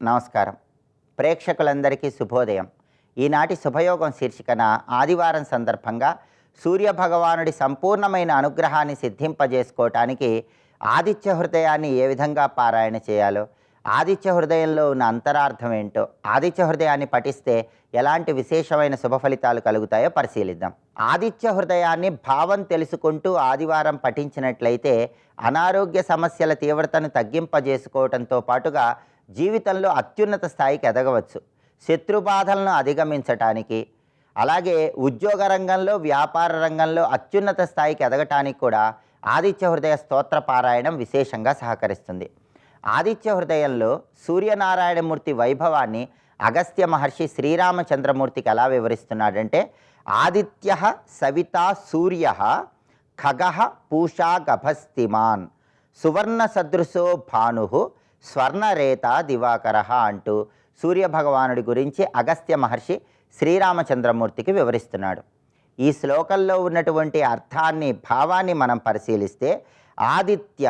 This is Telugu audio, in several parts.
నమస్కారం. ప్రేక్షకులందరికీ శుభోదయం. ఈనాటి శుభయోగం శీర్షికన ఆదివారం సందర్భంగా సూర్యభగవానుడి సంపూర్ణమైన అనుగ్రహాన్ని సిద్ధింపజేసుకోవటానికి ఆదిత్య హృదయాన్ని ఏ విధంగా పారాయణ చేయాలో, ఆదిత్య హృదయంలో ఉన్న అంతరార్థం ఏంటో, ఆదిత్య హృదయాన్ని పఠిస్తే ఎలాంటి విశేషమైన శుభ ఫలితాలు కలుగుతాయో పరిశీలిద్దాం. ఆదిత్య హృదయాన్ని భావం తెలుసుకుంటూ ఆదివారం పఠించినట్లయితే అనారోగ్య సమస్యల తీవ్రతను తగ్గింపజేసుకోవడంతో పాటుగా జీవితంలో అత్యున్నత స్థాయికి ఎదగవచ్చు. శత్రుబాధలను అధిగమించటానికి, అలాగే ఉద్యోగ రంగంలో, వ్యాపార రంగంలో అత్యున్నత స్థాయికి ఎదగటానికి కూడా ఆదిత్య హృదయ స్తోత్ర పారాయణం విశేషంగా సహకరిస్తుంది. ఆదిత్య హృదయంలో సూర్యనారాయణమూర్తి వైభవాన్ని అగస్త్య మహర్షి శ్రీరామచంద్రమూర్తికి ఎలా వివరిస్తున్నాడంటే, ఆదిత్య సవితా సూర్య ఖగ పూషా గభస్తిమాన్ సువర్ణ సదృశో భాను స్వర్ణరేత దివాకర అంటూ సూర్యభగవానుడి గురించి అగస్త్య మహర్షి శ్రీరామచంద్రమూర్తికి వివరిస్తున్నాడు. ఈ శ్లోకంలో ఉన్నటువంటి అర్థాన్ని, భావాన్ని మనం పరిశీలిస్తే ఆదిత్య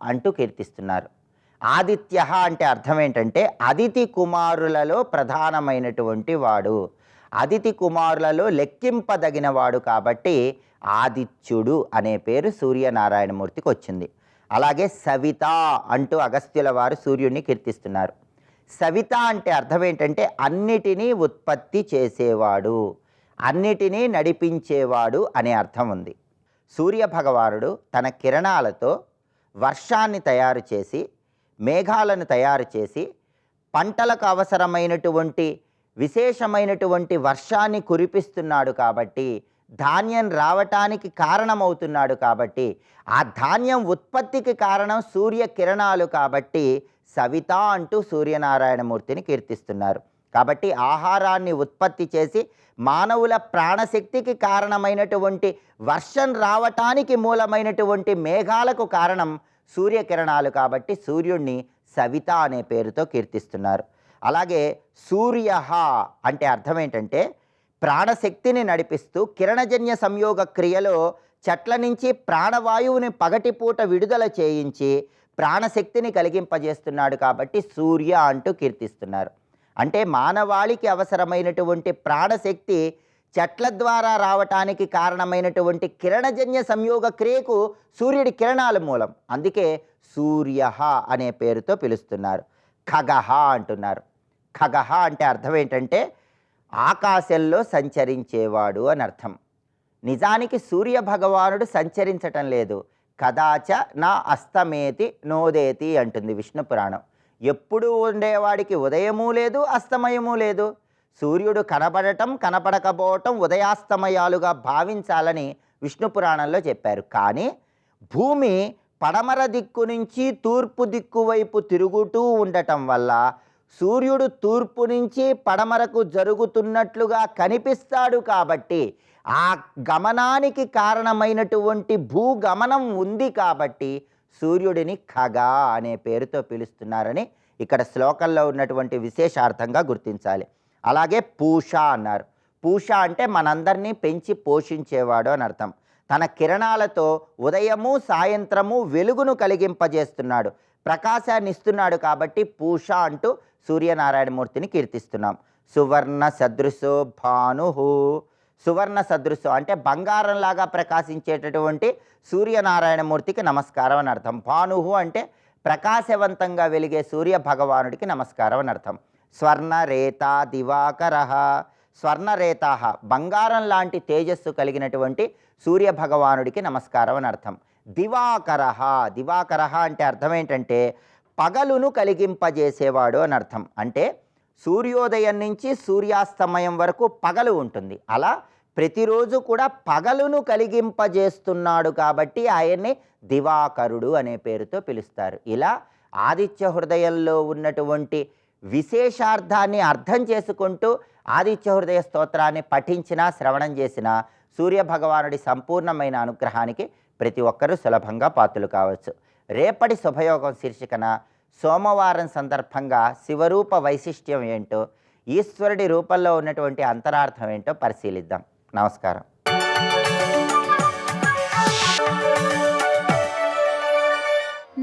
అంటూ కీర్తిస్తున్నారు. ఆదిత్య అంటే అర్థం ఏంటంటే అదితి కుమారులలో ప్రధానమైనటువంటి వాడు, అదితి కుమారులలో లెక్కింపదగిన వాడు. కాబట్టి ఆదిత్యుడు అనే పేరు సూర్యనారాయణమూర్తికి వచ్చింది. అలాగే సవిత అంటూ అగస్త్యుల వారు సూర్యుడిని కీర్తిస్తున్నారు. సవిత అంటే అర్థం ఏంటంటే అన్నిటినీ ఉత్పత్తి చేసేవాడు, అన్నిటినీ నడిపించేవాడు అనే అర్థం ఉంది. సూర్యభగవానుడు తన కిరణాలతో వర్షాన్ని తయారు చేసి, మేఘాలను తయారు చేసి, పంటలకు అవసరమైనటువంటి విశేషమైనటువంటి వర్షాన్ని కురిపిస్తున్నాడు. కాబట్టి ధాన్యం రావటానికి కారణమవుతున్నాడు. కాబట్టి ఆ ధాన్యం ఉత్పత్తికి కారణం సూర్య కిరణాలు. కాబట్టి సవిత అంటూ సూర్యనారాయణమూర్తిని కీర్తిస్తున్నారు. కాబట్టి ఆహారాన్ని ఉత్పత్తి చేసి మానవుల ప్రాణశక్తికి కారణమైనటువంటి వర్షం రావటానికి మూలమైనటువంటి మేఘాలకు కారణం సూర్యకిరణాలు. కాబట్టి సూర్యుడిని సవిత అనే పేరుతో కీర్తిస్తున్నారు. అలాగే సూర్య అంటే అర్థం ఏంటంటే ప్రాణశక్తిని నడిపిస్తూ కిరణజన్య సంయోగ క్రియలో చెట్ల నుంచి ప్రాణవాయువుని పగటిపూట విడుదల చేయించి ప్రాణశక్తిని కలిగింపజేస్తున్నాడు. కాబట్టి సూర్య అంటూ కీర్తిస్తున్నారు. అంటే మానవాళికి అవసరమైనటువంటి ప్రాణశక్తి చెట్ల ద్వారా రావటానికి కారణమైనటువంటి కిరణజన్య సంయోగ క్రియకు సూర్యుడి కిరణాలు మూలం. అందుకే సూర్య అనే పేరుతో పిలుస్తున్నారు. ఖగహ అంటున్నారు. ఖగహ అంటే అర్థం ఏంటంటే ఆకాశంలో సంచరించేవాడు అని అర్థం. నిజానికి సూర్య భగవానుడు సంచరించటం లేదు. కదాచ నా అస్తమేతి నోదేతి అంటుంది విష్ణు పురాణం. ఎప్పుడూ ఉండేవాడికి ఉదయము లేదు, అస్తమయము లేదు. సూర్యుడు కనపడటం, కనపడకపోవటం ఉదయాస్తమయాలుగా భావించాలని విష్ణు పురాణంలో చెప్పారు. కానీ భూమి పడమర దిక్కు నుంచి తూర్పు దిక్కు వైపు తిరుగుతూ ఉండటం వల్ల సూర్యుడు తూర్పు నుంచి పడమరకు జరుగుతున్నట్లుగా కనిపిస్తాడు. కాబట్టి ఆ గమనానికి కారణమైనటువంటి భూగమనం ఉంది. కాబట్టి సూర్యుడిని ఖగ అనే పేరుతో పిలుస్తున్నారని ఇక్కడ శ్లోకంలో ఉన్నటువంటి విశేషార్థంగా గుర్తించాలి. అలాగే పూష అన్నారు. పూష అంటే మనందరినీ పెంచి పోషించేవాడు అని అర్థం. తన కిరణాలతో ఉదయము సాయంత్రము వెలుగును కలిగింపజేస్తున్నాడు, ప్రకాశాన్ని ఇస్తున్నాడు. కాబట్టి పూష అంటూ సూర్యనారాయణమూర్తిని కీర్తిస్తున్నాం. సువర్ణ సదృశో భాను, సువర్ణ సదృశో అంటే బంగారంలాగా ప్రకాశించేటటువంటి సూర్యనారాయణమూర్తికి నమస్కారం అని అర్థం. భాను అంటే ప్రకాశవంతంగా వెలిగే సూర్య భగవానుడికి నమస్కారం అని అర్థం. స్వర్ణరేత దివాకర, స్వర్ణరేత బంగారం లాంటి తేజస్సు కలిగినటువంటి సూర్య భగవానుడికి నమస్కారం అని అర్థం. దివాకర, దివాకర అంటే అర్థం ఏంటంటే పగలును కలిగింపజేసేవాడు అని అర్థం. అంటే సూర్యోదయం నుంచి సూర్యాస్తమయం వరకు పగలు ఉంటుంది. అలా ప్రతిరోజు కూడా పగలును కలిగింపజేస్తున్నాడు. కాబట్టి ఆయన్ని దివాకరుడు అనే పేరుతో పిలుస్తారు. ఇలా ఆదిత్య హృదయంలో ఉన్నటువంటి విశేషార్థాన్ని అర్థం చేసుకుంటూ ఆదిత్య హృదయ స్తోత్రాన్ని పఠించినా, శ్రవణం చేసినా సూర్యభగవానుడి సంపూర్ణమైన అనుగ్రహానికి ప్రతి ఒక్కరూ సులభంగా పాత్రలు కావచ్చు. రేపటి శుభయోగం శీర్షికన సోమవారం సందర్భంగా శివరూప వైశిష్ట్యం ఏంటో, ఈశ్వరుడి రూపంలో ఉన్నటువంటి అంతరార్థం ఏంటో పరిశీలిద్దాం. నమస్కారం.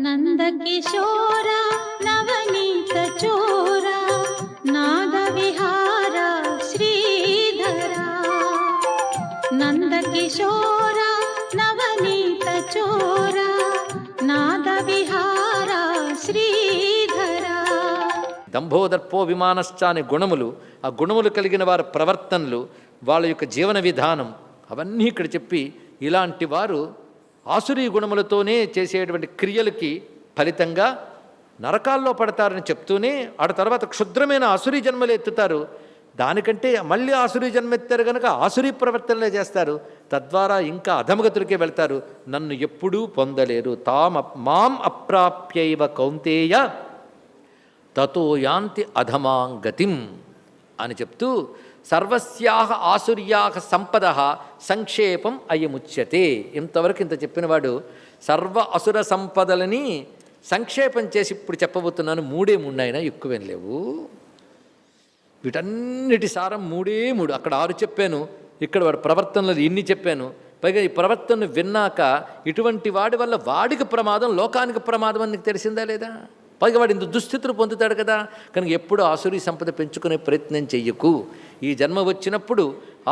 నందకిశోర నవనీత చోర దంభోదర్పో విమానశ్చ అనే గుణములు, ఆ గుణములు కలిగిన వారి ప్రవర్తనలు, వాళ్ళ యొక్క జీవన విధానం అవన్నీ ఇక్కడ చెప్పి ఇలాంటి వారు ఆసురీ గుణములతోనే చేసేటువంటి క్రియలకి ఫలితంగా నరకాల్లో పడతారని చెప్తూనే ఆడ తర్వాత క్షుద్రమైన ఆసురీ జన్మలు ఎత్తుతారు. దానికంటే మళ్ళీ ఆసురీ జన్మెత్తారు కనుక ఆసురీ ప్రవర్తనలే చేస్తారు. తద్వారా ఇంకా అధమగతులకే వెళ్తారు. నన్ను ఎప్పుడూ పొందలేరు. మాం అప్రాప్యైవ కౌంతేయ తతో యాంతి అధమాంగతిం అని చెప్తూ సర్వస్యాహ ఆసుర్యాహ సంపద సంక్షేపం అయముచ్యతే. ఇంతవరకు ఇంత చెప్పినవాడు సర్వ అసుర సంపదలని సంక్షేపం చేసి ఇప్పుడు చెప్పబోతున్నాను. మూడే అయినా ఎక్కువేం లేవు. వీటన్నిటి సారం మూడు. అక్కడ 6 చెప్పాను, ఇక్కడ వాడి ప్రవర్తనలు ఇన్ని చెప్పాను. పైగా ఈ ప్రవర్తనను విన్నాక ఇటువంటి వాడి వల్ల వాడికి ప్రమాదం, లోకానికి ప్రమాదం అని తెలిసిందా లేదా? పైగా వాడు ఇంత దుస్థితులు పొందుతాడు కదా. కనుక ఎప్పుడు ఆసురీ సంపద పెంచుకునే ప్రయత్నం చెయ్యకు. ఈ జన్మ వచ్చినప్పుడు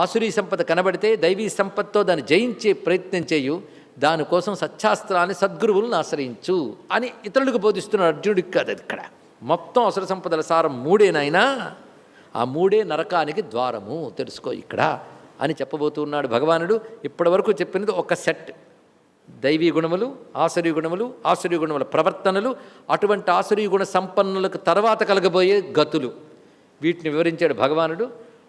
ఆసురీ సంపద కనబడితే దైవీ సంపదతో దాన్ని జయించే ప్రయత్నం చేయు. దానికోసం సత్శాస్త్రాన్ని, సద్గురువులను ఆశ్రయించు అని ఇతరులకు బోధిస్తున్నాడు. అర్జునుడికి కాదు అది. ఇక్కడ మొత్తం అసుర సంపదల సారం మూడేనైనా, ఆ మూడే నరకానికి ద్వారము తెలుసుకో ఇక్కడ అని చెప్పబోతున్నాడు భగవానుడు. ఇప్పటి వరకు చెప్పినది ఒక సెట్. దైవీ గుణములు, ఆసురీ గుణములు, ఆసురీ గుణముల ప్రవర్తనలు, అటువంటి ఆసురీ గుణ సంపన్నులకు తర్వాత కలగబోయే గతులు, వీటిని వివరించాడు భగవానుడు.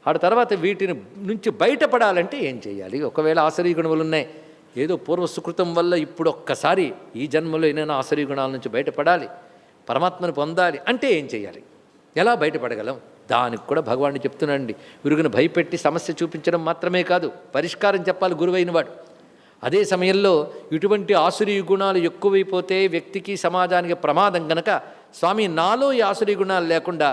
ఆ తర్వాత వీటిని నుంచి బయటపడాలంటే ఏం చేయాలి? ఒకవేళ ఆసురీ గుణములు ఉన్నాయి, ఏదో పూర్వ సుకృతం వల్ల ఇప్పుడు ఒక్కసారి ఈ జన్మలో ఏదైనా ఆసురీ గుణాల నుంచి బయటపడాలి, పరమాత్మను పొందాలి అంటే ఏం చేయాలి? ఎలా బయటపడగలం? దానికి కూడా భగవానుడు చెప్తున్నాడండి. గురువుని భయపెట్టి సమస్య చూపించడం మాత్రమే కాదు, పరిష్కారం చెప్పాలి గురువైన వాడు. అదే సమయంలో ఇటువంటి ఆసురీ గుణాలు ఎక్కువైపోతే వ్యక్తికి, సమాజానికి ప్రమాదం గనక స్వామి నాలో ఈ ఆసురీ గుణాలు లేకుండా,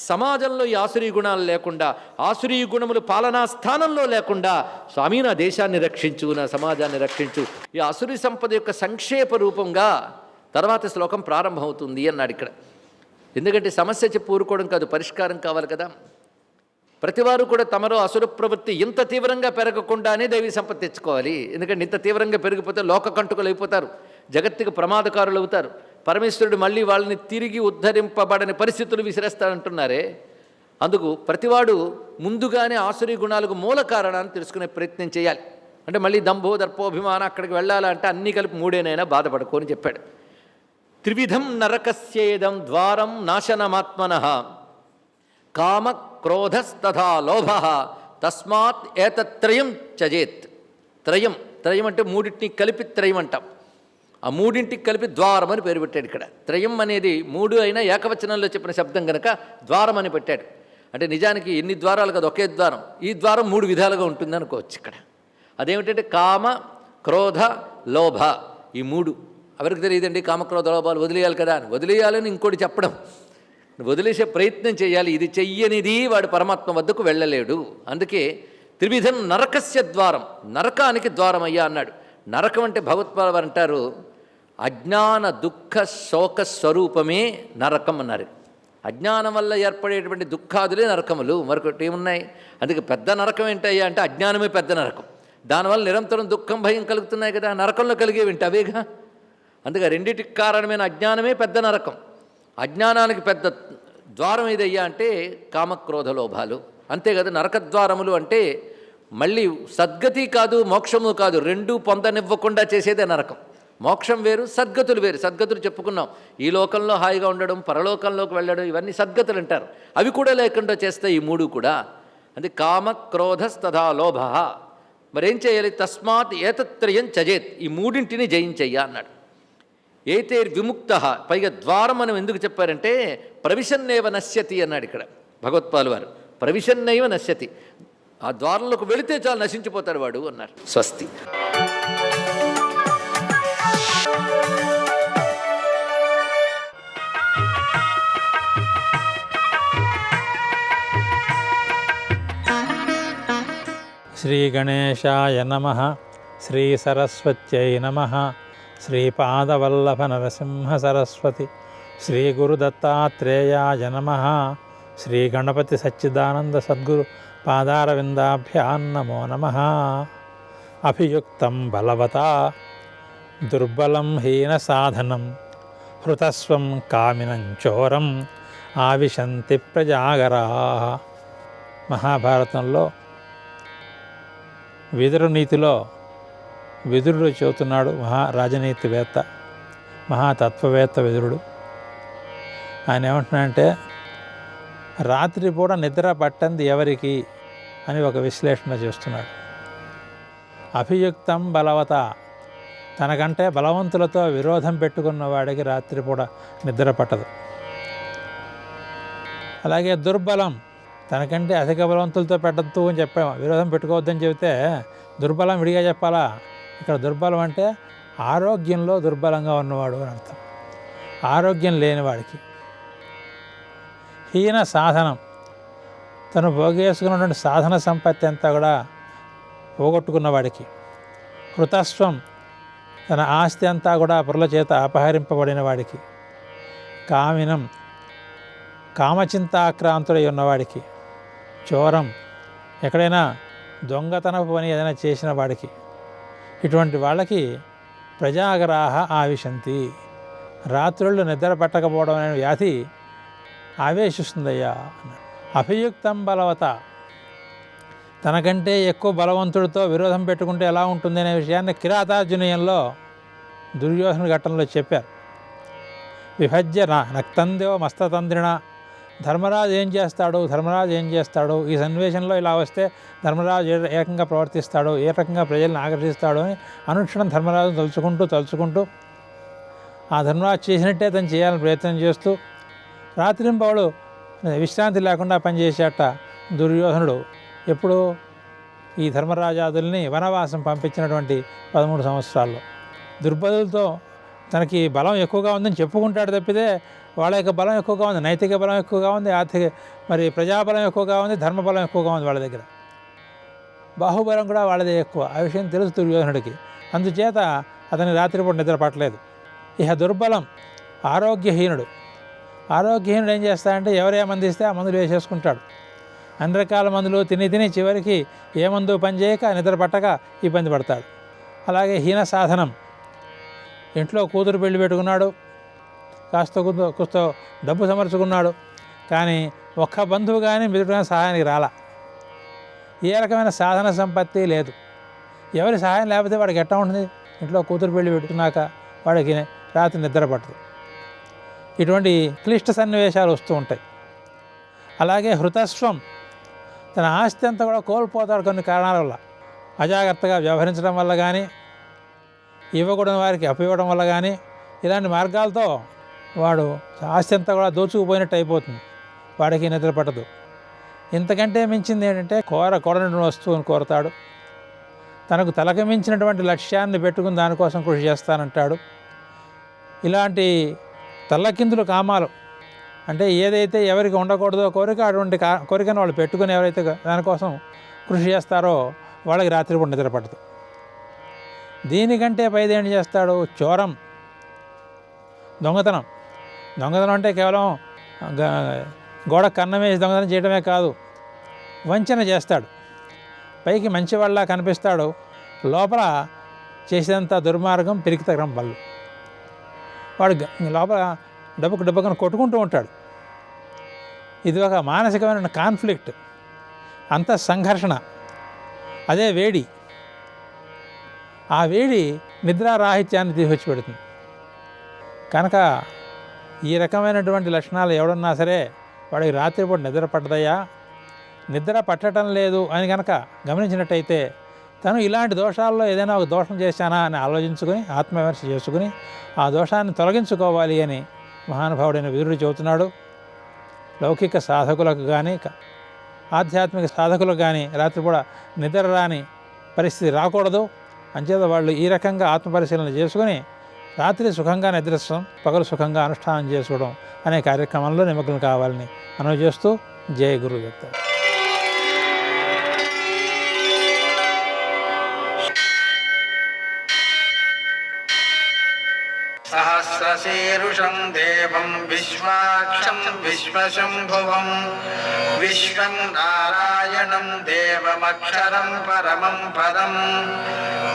సమాజంలో ఈ ఆసురీ గుణాలు లేకుండా, ఆసురీ గుణములు పాలనా స్థానంలో లేకుండా స్వామి నా దేశాన్ని రక్షించు, నా సమాజాన్ని రక్షించు. ఈ ఆసురీ సంపద యొక్క సంక్షేప రూపంగా తర్వాత శ్లోకం ప్రారంభమవుతుంది అన్నాడు ఇక్కడ. ఎందుకంటే సమస్య చెప్పి ఊరుకోవడం కాదు, పరిష్కారం కావాలి కదా. ప్రతివారు కూడా తమలో అసుర ప్రవృత్తి ఇంత తీవ్రంగా పెరగకుండానే దైవీ సంపద తెచ్చుకోవాలి. ఎందుకంటే ఇంత తీవ్రంగా పెరిగిపోతే లోకకంటుకులు అయిపోతారు, జగత్తుకు ప్రమాదకారులు అవుతారు. పరమేశ్వరుడు మళ్ళీ వాళ్ళని తిరిగి ఉద్ధరింపబడని పరిస్థితులు విసిరేస్తాడంటున్నారే. అందుకు ప్రతివాడు ముందుగానే ఆసురీ గుణాలకు మూల కారణాన్ని తెలుసుకునే ప్రయత్నం చేయాలి. అంటే మళ్ళీ దంభో దర్పోభిమానం అక్కడికి వెళ్ళాలంటే అన్నీ కలిపి మూడేనైనా బాధపడుకోని చెప్పాడు. త్రివిధం నరకస్యేదం ద్వారం నాశనమాత్మనః కామ క్రోధస్తథా లోభః తస్మాత్ ఏతత్రయం త్యజేత్. త్రయం అంటే మూడింటిని కలిపి త్రయం అంటాం. ఆ మూడింటికి కలిపి ద్వారం అని పేరు పెట్టాడు ఇక్కడ. త్రయం అనేది 3 అయినా ఏకవచనంలో చెప్పిన శబ్దం కనుక ద్వారం అని పెట్టాడు. అంటే నిజానికి ఎన్ని ద్వారాలు కాదు, ఒకే ద్వారం. ఈ ద్వారం 3 విధాలుగా ఉంటుంది అనుకోవచ్చు ఇక్కడ. అదేమిటంటే కామ క్రోధ లోభ, ఈ 3. ఎవరికి తెలియదండి కామక్రోధ లోభాలు వదిలేయాలి కదా అని. వదిలేయాలని ఇంకోటి చెప్పడం, వదిలేసే ప్రయత్నం చేయాలి. ఇది చెయ్యనిది వాడు పరమాత్మ వద్దకు వెళ్ళలేడు. అందుకే త్రివిధం నరకస్య ద్వారం, నరకానికి ద్వారం అయ్యా అన్నాడు. నరకం అంటే భగవత్పాల్ వారు అంటారు, అజ్ఞాన దుఃఖ శోక స్వరూపమే నరకం అన్నారు. అజ్ఞానం వల్ల ఏర్పడేటువంటి దుఃఖాదులే నరకములు, మరొకటి ఏమున్నాయి? అందుకే పెద్ద నరకం ఏంటయ్యా అంటే అజ్ఞానమే పెద్ద నరకం. దానివల్ల నిరంతరం దుఃఖం భయం కలుగుతున్నాయి కదా. నరకంలో కలిగేవింటి అవేగా. అందుకే రెండింటికి కారణమైన అజ్ఞానమే పెద్ద నరకం. అజ్ఞానానికి పెద్ద ద్వారం ఏదయ్యా అంటే కామక్రోధ లోభాలు, అంతే కదా. నరకద్వారములు అంటే మళ్ళీ సద్గతి కాదు, మోక్షము కాదు, రెండూ పొందనివ్వకుండా చేసేదే నరకం. మోక్షం వేరు, సద్గతులు వేరు. సద్గతులు చెప్పుకున్నాం, ఈ లోకంలో హాయిగా ఉండడం, పరలోకంలోకి వెళ్ళడం, ఇవన్నీ సద్గతులు అంటారు. అవి కూడా లేకుండా చేస్తాయి ఈ 3 కూడా. అది కామ క్రోధస్తథా లోభ. మరేం చేయాలి? తస్మాత్ ఏతత్రయం త్యజేత్, ఈ 3ంటిని జయించయ్యా అన్నాడు. ఏతేర్ విముక్త. పైగా ద్వారం మనం ఎందుకు చెప్పారంటే ప్రవిశన్నేవ నశ్యతి అన్నాడు ఇక్కడ భగవత్పాల్ వారు. ప్రవిశన్నైవ నశ్యతి, ఆ ద్వారంలోకి వెళితే చాలు నశించిపోతాడు వాడు అన్నారు. స్వస్తి. శ్రీ గణేశాయ నమః. శ్రీ సరస్వత్యై నమః. శ్రీపాదవల్లభ నరసింహ సరస్వతి. శ్రీ గురుదత్తాత్రేయాయ నమః. శ్రీ గణపతి సచ్చిదానంద సద్గురు పాదారవిందాభ్యాం నమో నమః. అభియుక్తం బలవతా దుర్బలం హీన సాధనం హృతస్వం కామినం చోరం ఆవిశంతి ప్రజాగరా. మహాభారతంలో విదుర నీతిలో విదురుడు చెబుతున్నాడు. రాజనీతివేత్త, మహాతత్వవేత్త విదురుడు. ఆయన ఏమంటున్నాడంటే, రాత్రిపూట నిద్ర పట్టంది ఎవరికి అని ఒక విశ్లేషణ చేస్తున్నాడు. అభియుక్తం బలవత, తనకంటే బలవంతులతో విరోధం పెట్టుకున్న వాడికి రాత్రిపూట నిద్ర పట్టదు. అలాగే దుర్బలం, తనకంటే అధిక బలవంతులతో పెట్టద్దు అని చెప్పాము. విరోధం పెట్టుకోవద్దని చెబితే దుర్బలం విడిగా చెప్పాలా? ఇక్కడ దుర్బలం అంటే ఆరోగ్యంలో దుర్బలంగా ఉన్నవాడు అని అర్థం. ఆరోగ్యం లేనివాడికి. హీన సాధనం, తను పోగేసుకున్నటువంటి సాధన సంపత్తి అంతా కూడా పోగొట్టుకున్నవాడికి. కృతస్వం, తన ఆస్తి అంతా కూడా పురుల చేత అపహరింపబడిన వాడికి. కామినం, కామచింతాక్రాంతుడై ఉన్నవాడికి. చోరం, ఎక్కడైనా దొంగతనపు పని ఏదైనా చేసిన వాడికి. ఇటువంటి వాళ్ళకి ప్రజాగరాహ ఆవిశంతి, రాత్రుళ్ళు నిద్ర పట్టకపోవడం అనే వ్యాధి ఆవేశిస్తుందయ్యా. అభియుక్తం బలవత, తనకంటే ఎక్కువ బలవంతుడితో విరోధం పెట్టుకుంటే ఎలా ఉంటుంది అనే విషయాన్ని కిరాతార్జునీయంలో దుర్యోధన ఘట్టంలో చెప్పారు. విభజ్య నక్తందేవ మస్తతంద్రిణ, ధర్మరాజు ఏం చేస్తాడు, ఈ సన్నివేశంలో ఇలా వస్తే ధర్మరాజు ఏ రకంగా ప్రవర్తిస్తాడు, ఏ రకంగా ప్రజలను ఆకర్షిస్తాడు అని అనుక్షణం ధర్మరాజును తలుచుకుంటూ ఆ ధర్మరాజు చేసినట్టే తను చేయాలని ప్రయత్నం చేస్తూ రాత్రింబవళ్ళు విశ్రాంతి లేకుండా పనిచేసేట దుర్యోధనుడు. ఎప్పుడు ఈ ధర్మరాజాదుల్ని వనవాసం పంపించినటువంటి 13 సంవత్సరాల్లో దుర్బలులతో తనకి బలం ఎక్కువగా ఉందని చెప్పుకుంటాడు తప్పితే వాళ్ళ యొక్క బలం ఎక్కువగా ఉంది, నైతిక బలం ఎక్కువగా ఉంది, ఆర్థిక ప్రజాబలం ఎక్కువగా ఉంది, ధర్మబలం ఎక్కువగా ఉంది వాళ్ళ దగ్గర. బాహుబలం కూడా వాళ్ళదే ఎక్కువ. ఆ విషయం తెలుసు దుర్యోధనుడికి. అందుచేత అతని రాత్రిపూట నిద్ర పట్టలేదు. ఇక దుర్బలం, ఆరోగ్యహీనుడు ఏం చేస్తాడంటే ఎవరే మందు ఇస్తే ఆ మందులు వేసేసుకుంటాడు. అన్ని రకాల మందులు తిని చివరికి ఏ మందు పని చేయక నిద్ర పట్టక ఇబ్బంది పడతాడు. అలాగే హీన సాధనం, ఇంట్లో కూతురు పెళ్లి పెట్టుకున్నాడు, కాస్త డబ్బు సమర్చుకున్నాడు, కానీ ఒక్క బంధువు కానీ మిగతా సహాయానికి రాలా. ఏ రకమైన సాధన సంపత్తి లేదు. ఎవరి సహాయం లేకపోతే వాడికి ఎట్లా ఉంటుంది? ఇంట్లో కూతురు పెళ్లి పెట్టుకున్నాక వాడికి రాత్రి నిద్ర పట్టదు. ఇటువంటి క్లిష్ట సన్నివేశాలు వస్తూ ఉంటాయి. అలాగే హృతస్వం, తన ఆస్తి అంతా కూడా కోల్పోతాడు కొన్ని కారణాల వల్ల. అజాగ్రత్తగా వ్యవహరించడం వల్ల కానీ, ఇవ్వకూడని వారికి అప్పివ్వడం వల్ల కానీ, ఇలాంటి మార్గాలతో వాడు ఆస్తి అంతా కూడా దోచుకుపోయినట్టు అయిపోతుంది. వాడికి నిద్ర పట్టదు. ఇంతకంటే మించింది ఏంటంటే కోరని వస్తువుని కోరతాడు. తనకు తలకు మించినటువంటి లక్ష్యాన్ని పెట్టుకుని దానికోసం కృషి చేస్తానంటాడు. ఇలాంటి తల్లకిందులు కామాలు అంటే ఏదైతే ఎవరికి ఉండకూడదో కోరిక, అటువంటి కోరికను వాళ్ళు పెట్టుకుని ఎవరైతే దానికోసం కృషి చేస్తారో వాళ్ళకి రాత్రిపూట నిద్ర పట్టదు. దీనికంటే పైదేంటి చేస్తాడు? చోరం, దొంగతనం అంటే కేవలం గోడ కన్నం వేసి దొంగతనం చేయడమే కాదు, వంచన చేస్తాడు. పైకి మంచివాళ్ళ కనిపిస్తాడు, లోపల చేసేదంతా దుర్మార్గం, పిరికితనం పనులు. వాడు లోపల డబ్బుకని కొట్టుకుంటూ ఉంటాడు. ఇది ఒక మానసికమైన కాన్ఫ్లిక్ట్, అంత సంఘర్షణ. అదే వేడి, ఆ వేడి నిద్రారాహిత్యాన్ని తీసుకొచ్చి పెడుతుంది. కనుక ఈ రకమైనటువంటి లక్షణాలు ఎవడన్నా సరే వాడికి రాత్రిపూట నిద్ర పట్టదయ్యా, నిద్ర పట్టడం లేదు అని కనుక గమనించినట్టయితే తను ఇలాంటి దోషాల్లో ఏదైనా ఒక దోషం చేశానా అని ఆలోచించుకొని ఆత్మవిమర్శ చేసుకుని ఆ దోషాన్ని తొలగించుకోవాలి అని మహానుభావుడైన విదురుడు చెబుతున్నాడు. లౌకిక సాధకులకు కానీ ఆధ్యాత్మిక సాధకులకు కానీ రాత్రిపూట నిద్ర రాని పరిస్థితి రాకూడదు. అంచేత వాళ్ళు ఈ రకంగా ఆత్మపరిశీలన చేసుకుని రాత్రి సుఖంగా నిద్రించడం, పగలు సుఖంగా అనుష్ఠానం చేసుకోవడం అనే కార్యక్రమంలో నిమగ్నం కావాలని మనవి చేస్తూ జయ గురుదత్త. सहस्रशीरुषं देवं विश्वाक्षं विश्वशम्भुवं विश्वं नारायणं देवमक्षरं परमं पदं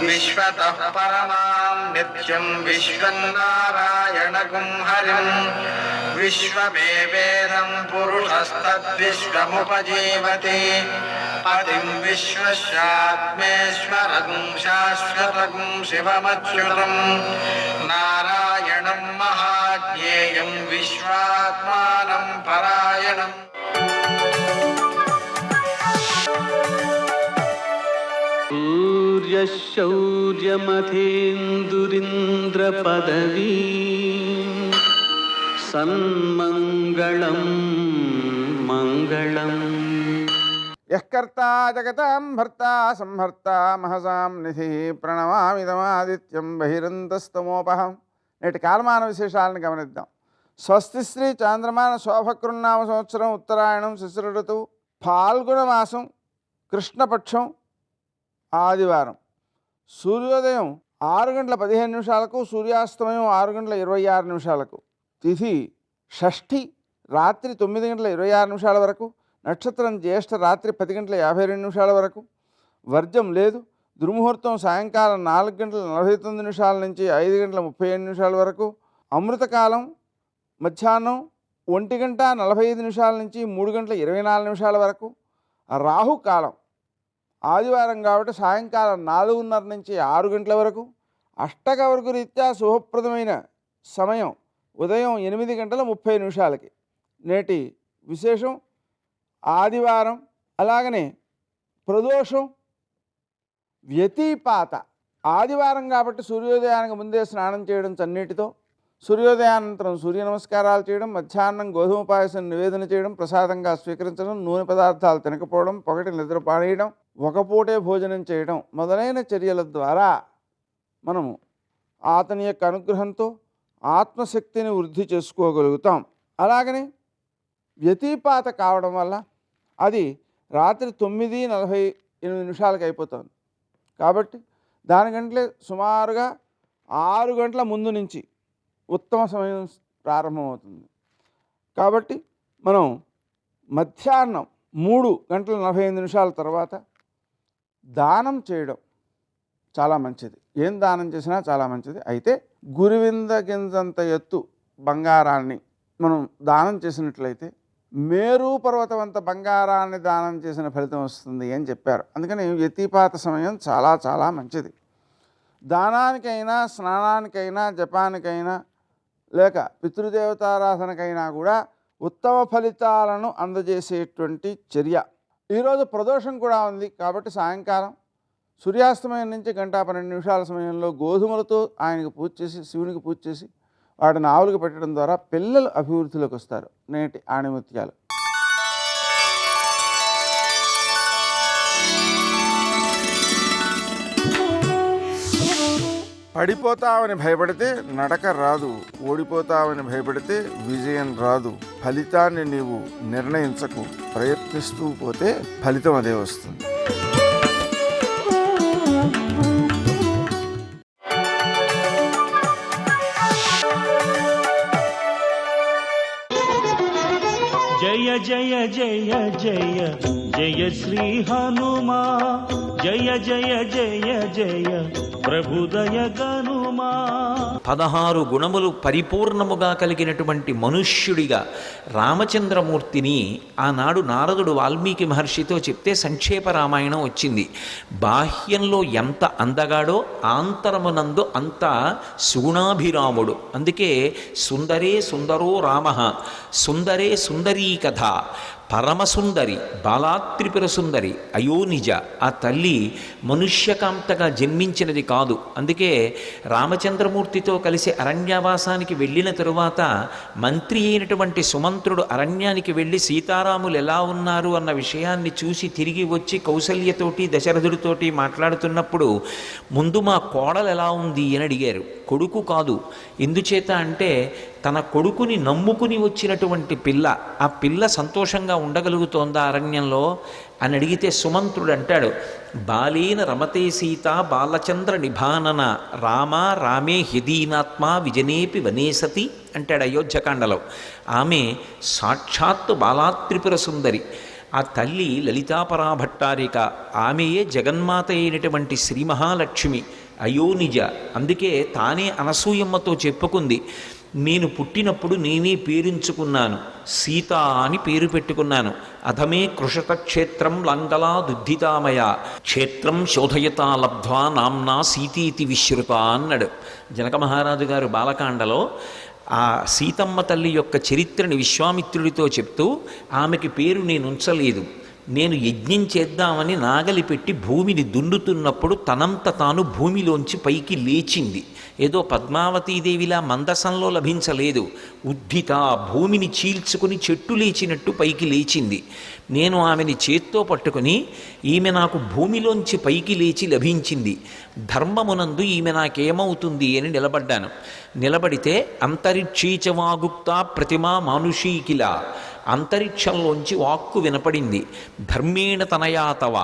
विश्वतः परमां नित्यं विश्वं नारायणगुं हरिं विश्वमेवेदं पुरुषस्तद्विश्वमुपजीवति पतिं विश्वस्यात्मेश्वरं शाश्वतं शिवमच्युतं नारायणं महाज्ञेयं विश्वात्मानं परायणम् सूर्यशौर्यमथेन्दुरिन्द्रपदवी सन्मङ्गलं मङ्गलम् యఃకర్తా జగతాం భర్తా సంహర్తా మహసాం నిధి ప్రణమామిదమాదిత్యం బహిరంతస్తమోపహం. నేటి కాలమాన విశేషాలను గమనిద్దాం. స్వస్తి శ్రీ చాంద్రమాన శోభకృన్నామ సంవత్సరం ఉత్తరాయణం శిశిర ఋతువు ఫాల్గుణ మాసం కృష్ణపక్షం ఆదివారం. సూర్యోదయం 6:15 సూర్యాస్తమయం 6:26. తిథి షష్ఠి రాత్రి 9:26 వరకు. నక్షత్రం జ్యేష్ఠ రాత్రి 10:52 వరకు. వర్జం లేదు. దుర్ముహూర్తం సాయంకాలం 4:49 నుంచి 5:37 వరకు. అమృతకాలం మధ్యాహ్నం 1:45 నుంచి 3:24 వరకు. రాహుకాలం ఆదివారం కాబట్టి సాయంకాలం 4:30 నుంచి 6 గంటల వరకు. అష్టకవర్గ రీత్యా శుభప్రదమైన సమయం ఉదయం 8:30 నేటి విశేషం ఆదివారం. అలాగనే ప్రదోషం వ్యతిపాత. ఆదివారం కాబట్టి సూర్యోదయానికి ముందే స్నానం చేయడం చన్నీటితో, సూర్యోదయానంతరం సూర్య నమస్కారాలు చేయడం, మధ్యాహ్నం గోధుమ పాయసం నివేదన చేయడం, ప్రసాదంగా స్వీకరించడం, నూనె పదార్థాలు తినకపోవడం, పొగటి నిద్ర పాడేయడం, ఒక పూటే భోజనం చేయడం మొదలైన చర్యల ద్వారా మనము అతని యొక్క అనుగ్రహంతో ఆత్మశక్తిని వృద్ధి చేసుకోగలుగుతాం. అలాగనే వ్యతిపాత కావడం వల్ల అది రాత్రి 9:48 అయిపోతుంది. కాబట్టి దానికంటే సుమారుగా 6 గంటల ముందు నుంచి ఉత్తమ సమయం ప్రారంభమవుతుంది. కాబట్టి మనం మధ్యాహ్నం 3:45 తర్వాత దానం చేయడం చాలా మంచిది. ఏం దానం చేసినా చాలా మంచిది. అయితే గురివింద గింజంత ఎత్తు బంగారాన్ని మనం దానం చేసినట్లయితే మేరు పర్వతమంత బంగారాన్ని దానం చేసిన ఫలితం వస్తుంది అని చెప్పారు. అందుకని వ్యతిపాత సమయం చాలా చాలా మంచిది. దానానికైనా, స్నానానికైనా, జపానికైనా, లేక పితృదేవతారాధనకైనా కూడా ఉత్తమ ఫలితాలను అందజేసేటువంటి చర్య. ఈరోజు ప్రదోషం కూడా ఉంది కాబట్టి సాయంకాలం సూర్యాస్తమయం నుంచి 1:12 సమయంలో గోధుమలతో ఆయనకు పూజ చేసి, శివునికి పూజ చేసి వాటిని ఆవులకు పెట్టడం ద్వారా పిల్లలు అభివృద్ధిలోకి వస్తారు. నేటి ఆణిముత్యాలు. పడిపోతావని భయపడితే నడక రాదు, ఓడిపోతావని భయపడితే విజయం రాదు. ఫలితాన్ని నీవు నిర్ణయించకు, ప్రయత్నిస్తూ పోతే ఫలితం అదే వస్తుంది. జయ జయ జయ జయ జయ శ్రీ హనుమా, జయ జయ జయ జయ ప్రభుదయ గనుమా. 16 గుణములు పరిపూర్ణముగా కలిగినటువంటి మనుష్యుడిగా రామచంద్రమూర్తిని ఆనాడు నారదుడు వాల్మీకి మహర్షితో చెప్తే సంక్షేప రామాయణం వచ్చింది. బాహ్యంలో ఎంత అందగాడో ఆంతరమునందు అంత సుగుణాభిరాముడు. అందుకే సుందరే సుందరో రామ, సుందరే సుందరీ కథ, పరమసుందరి బాలాత్రిపుర సుందరి అయోనిజ. ఆ తల్లి మనుష్యకాంతగా జన్మించినది కాదు. అందుకే రామచంద్రమూర్తితో కలిసి అరణ్యవాసానికి వెళ్ళిన తరువాత మంత్రి అయినటువంటి సుమంత్రుడు అరణ్యానికి వెళ్ళి సీతారాములు ఎలా ఉన్నారు అన్న విషయాన్ని చూసి తిరిగి వచ్చి కౌసల్యతోటి దశరథుడితోటి మాట్లాడుతున్నప్పుడు ముందు మా కోడలు ఎలా ఉంది అని అడిగారు. కొడుకు కాదు. ఎందుచేత అంటే తన కొడుకుని నమ్ముకుని వచ్చినటువంటి పిల్ల, ఆ పిల్ల సంతోషంగా ఉండగలుగుతోందా అరణ్యంలో అని అడిగితే సుమంత్రుడు అంటాడు, బాలేన రమతే సీత బాలచంద్ర నిభానన రామ రామే హ్యదీనాత్మ విజనేపి వనేసతి అంటాడు అయోధ్యకాండలో. ఆమె సాక్షాత్తు బాలాత్రిపుర సుందరి. ఆ తల్లి లలితాపరాభట్టారిక, ఆమెయే జగన్మాత అయినటువంటి శ్రీ మహాలక్ష్మి అయోనిజ. అందుకే తానే అనసూయమ్మతో చెప్పుకుంది, నేను పుట్టినప్పుడు నేనే పేరుంచుకున్నాను, సీత అని పేరు పెట్టుకున్నాను. అధమే కృషత క్షేత్రం లంగలా దుద్ధితామయ క్షేత్రం శోధయతా లబ్ధ్వా నామ్నా సీతీతి విశ్రుత అన్నాడు జనక మహారాజు గారు బాలకాండలో. ఆ సీతమ్మ తల్లి యొక్క చరిత్రని విశ్వామిత్రుడితో చెప్తూ, ఆమెకి పేరు నేను ఉంచలేదు, నేను యజ్ఞం చేద్దామని నాగలి పెట్టి భూమిని దున్నుతున్నప్పుడు తనంత తాను భూమిలోంచి పైకి లేచింది. ఏదో పద్మావతీదేవిలా మందసంలో లభించలేదు, ఉద్ధిత భూమిని చీల్చుకుని చెట్టు లేచినట్టు పైకి లేచింది. నేను ఆమెని చేత్తో పట్టుకుని, ఈమె నాకు భూమిలోంచి పైకి లేచి లభించింది, ధర్మమునందు ఈమె నాకేమవుతుంది అని నిలబడ్డాను. నిలబడితే అంతరిక్షీచవాగుప్త ప్రతిమా మానుషీకిల, అంతరిక్షంలోంచి వాక్కు వినపడింది, ధర్మేణ తనయాతవ,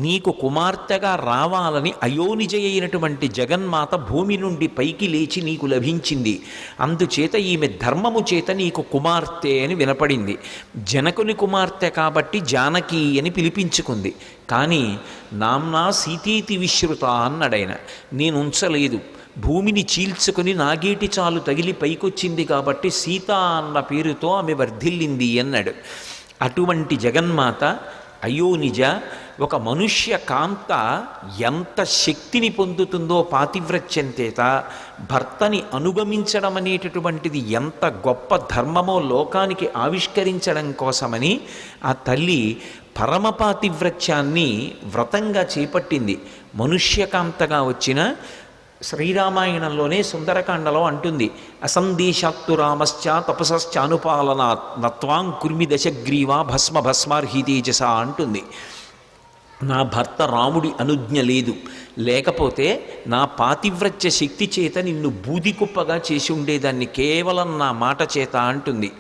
నీకు కుమార్తెగా రావాలని అయోనిజ అయినటువంటి జగన్మాత భూమి నుండి పైకి లేచి నీకు లభించింది, అందుచేత ఈమె ధర్మము చేత నీకు కుమార్తె అని వినపడింది. జనకుని కుమార్తె కాబట్టి జానకి అని పిలిపించుకుంది. కానీ నామ్నా సీతీతి విశ్రుత అన్నాడైన. నేను ఉంచలేదు, భూమిని చీల్చుకుని నాగేటి చాలు తగిలి పైకొచ్చింది కాబట్టి సీత అన్న పేరుతో ఆమె వర్ధిల్లింది అన్నాడు. అటువంటి జగన్మాత అయోనిజ, ఒక మనుష్య కాంత ఎంత శక్తిని పొందుతుందో పాతివ్రత్యం చేత, భర్తని అనుగమించడం అనేటటువంటిది ఎంత గొప్ప ధర్మమో లోకానికి ఆవిష్కరించడం కోసమని ఆ తల్లి పరమపాతివ్రత్యాన్ని వ్రతంగా చేపట్టింది. మనుష్యకాంతగా వచ్చిన శ్రీరామాయణంలోనే సుందరకాండలో అంటుంది, అసందేశాత్తు రామశ్చ తపసశ్చానుపాలనాత్ నత్వాం కుర్మి దశగ్రీవా భస్మ భస్మార్హితేజస అంటుంది. నా భర్త రాముడి అనుజ్ఞ లేదు, లేకపోతే నా పాతివ్రత్య శక్తి చేత నిన్ను బూదికుప్పగా చేసి ఉండేదాన్ని కేవలం నా మాట చేత అంటుంది.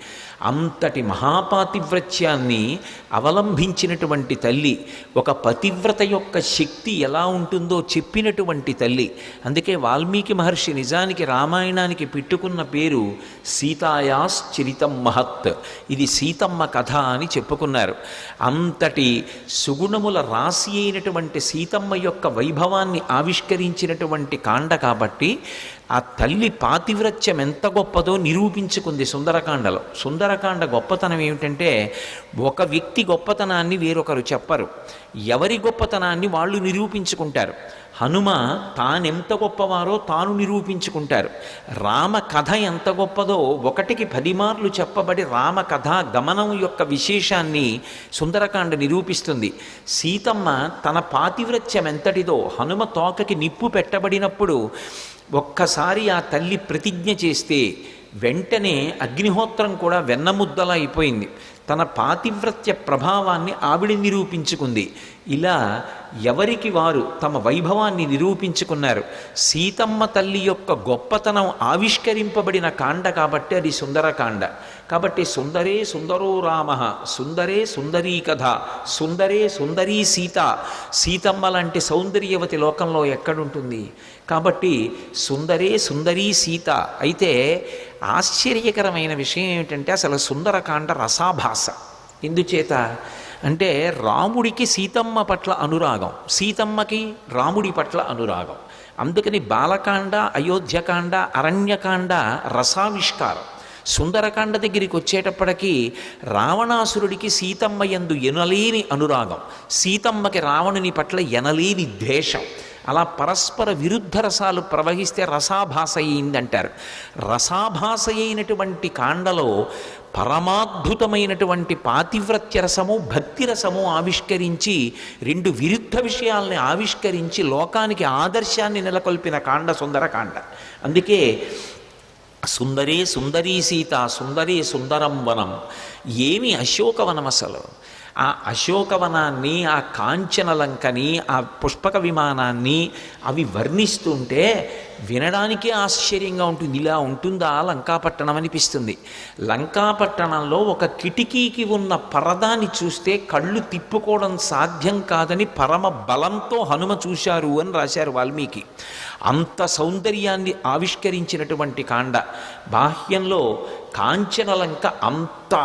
అంతటి మహాపాతివ్రత్యాన్ని అవలంబించినటువంటి తల్లి, ఒక పతివ్రత యొక్క శక్తి ఎలా ఉంటుందో చెప్పినటువంటి తల్లి. అందుకే వాల్మీకి మహర్షి నిజానికి రామాయణానికి పెట్టుకున్న పేరు సీతాయాశ్చరితం మహత్, ఇది సీతమ్మ కథ అని చెప్పుకున్నారు. అంతటి సుగుణముల రాశి అయినటువంటి సీతమ్మ యొక్క వైభవాన్ని ఆవిష్కరించినటువంటి కాండ కాబట్టి ఆ తల్లి పాతివ్రత్యం ఎంత గొప్పదో నిరూపించుకుంది సుందరకాండలో. సుందరకాండ గొప్పతనం ఏమిటంటే, ఒక వ్యక్తి గొప్పతనాన్ని వేరొకరు చెప్పరు, ఎవరి గొప్పతనాన్ని వాళ్ళు నిరూపించుకుంటారు. హనుమ తానెంత గొప్పవారో తాను నిరూపించుకుంటారు. రామ కథ ఎంత గొప్పదో 1కి 10 మార్లు చెప్పబడి రామ కథ గమనం యొక్క విశేషాన్ని సుందరకాండ నిరూపిస్తుంది. సీతమ్మ తన పాతివ్రత్యం ఎంతటిదో, హనుమ తోకకి నిప్పు పెట్టబడినప్పుడు ఒక్కసారి ఆ తల్లి ప్రతిజ్ఞ చేస్తే వెంటనే అగ్నిహోత్రం కూడా వెన్నముద్దలా అయిపోయింది. తన పాతివ్రత్య ప్రభావాన్ని ఆవిడ నిరూపించుకుంది. ఇలా ఎవరికి వారు తమ వైభవాన్ని నిరూపించుకున్నారు. సీతమ్మ తల్లి యొక్క గొప్పతనం ఆవిష్కరింపబడిన కాండ కాబట్టి అది సుందరకాండ. కాబట్టి సుందరే సుందరో రామ, సుందరే సుందరీ కథ, సుందరే సుందరీ సీత. సీతమ్మ లాంటి సౌందర్యవతి లోకంలో ఎక్కడుంటుంది? కాబట్టి సుందరే సుందరీ సీత. అయితే ఆశ్చర్యకరమైన విషయం ఏమిటంటే అసలు సుందరకాండ రసాభాస. ఎందుచేత అంటే రాముడికి సీతమ్మ పట్ల అనురాగం, సీతమ్మకి రాముడి పట్ల అనురాగం. అందుకని బాలకాండ, అయోధ్యకాండ, అరణ్యకాండ రసావిష్కారం. సుందరకాండ దగ్గరికి వచ్చేటప్పటికీ రావణాసురుడికి సీతమ్మ యందు ఎనలేని అనురాగం, సీతమ్మకి రావణుని పట్ల ఎనలేని ద్వేషం. అలా పరస్పర విరుద్ధ రసాలు ప్రవహిస్తే రసాభాస అయిందంటారు. రసాభాస అయినటువంటి కాండలో పరమాద్భుతమైనటువంటి పాతివ్రత్య రసము, భక్తి రసము ఆవిష్కరించి 2 విరుద్ధ విషయాల్ని ఆవిష్కరించి లోకానికి ఆదర్శాన్ని నెలకొల్పిన కాండ సుందరకాండ. అందుకే సుందరే సుందరీ సీత, సుందరే సుందరం వనం. ఏమి అశోకవనం అసలు! ఆ అశోకవనాన్ని, ఆ కాంచనలంకని, ఆ పుష్పక విమానాన్ని అవి వర్ణిస్తుంటే వినడానికే ఆశ్చర్యంగా ఉంటుంది. ఇలా ఉంటుందా లంకాపట్టణం అనిపిస్తుంది. లంకాపట్టణంలో ఒక కిటికీకి ఉన్న పరదాన్ని చూస్తే కళ్ళు తిప్పుకోవడం సాధ్యం కాదని పరమ బలంతో హనుమ చూశారు అని రాశారు వాల్మీకి. అంత సౌందర్యాన్ని ఆవిష్కరించినటువంటి కాండ. బాహ్యంలో కాంచనలంక అంత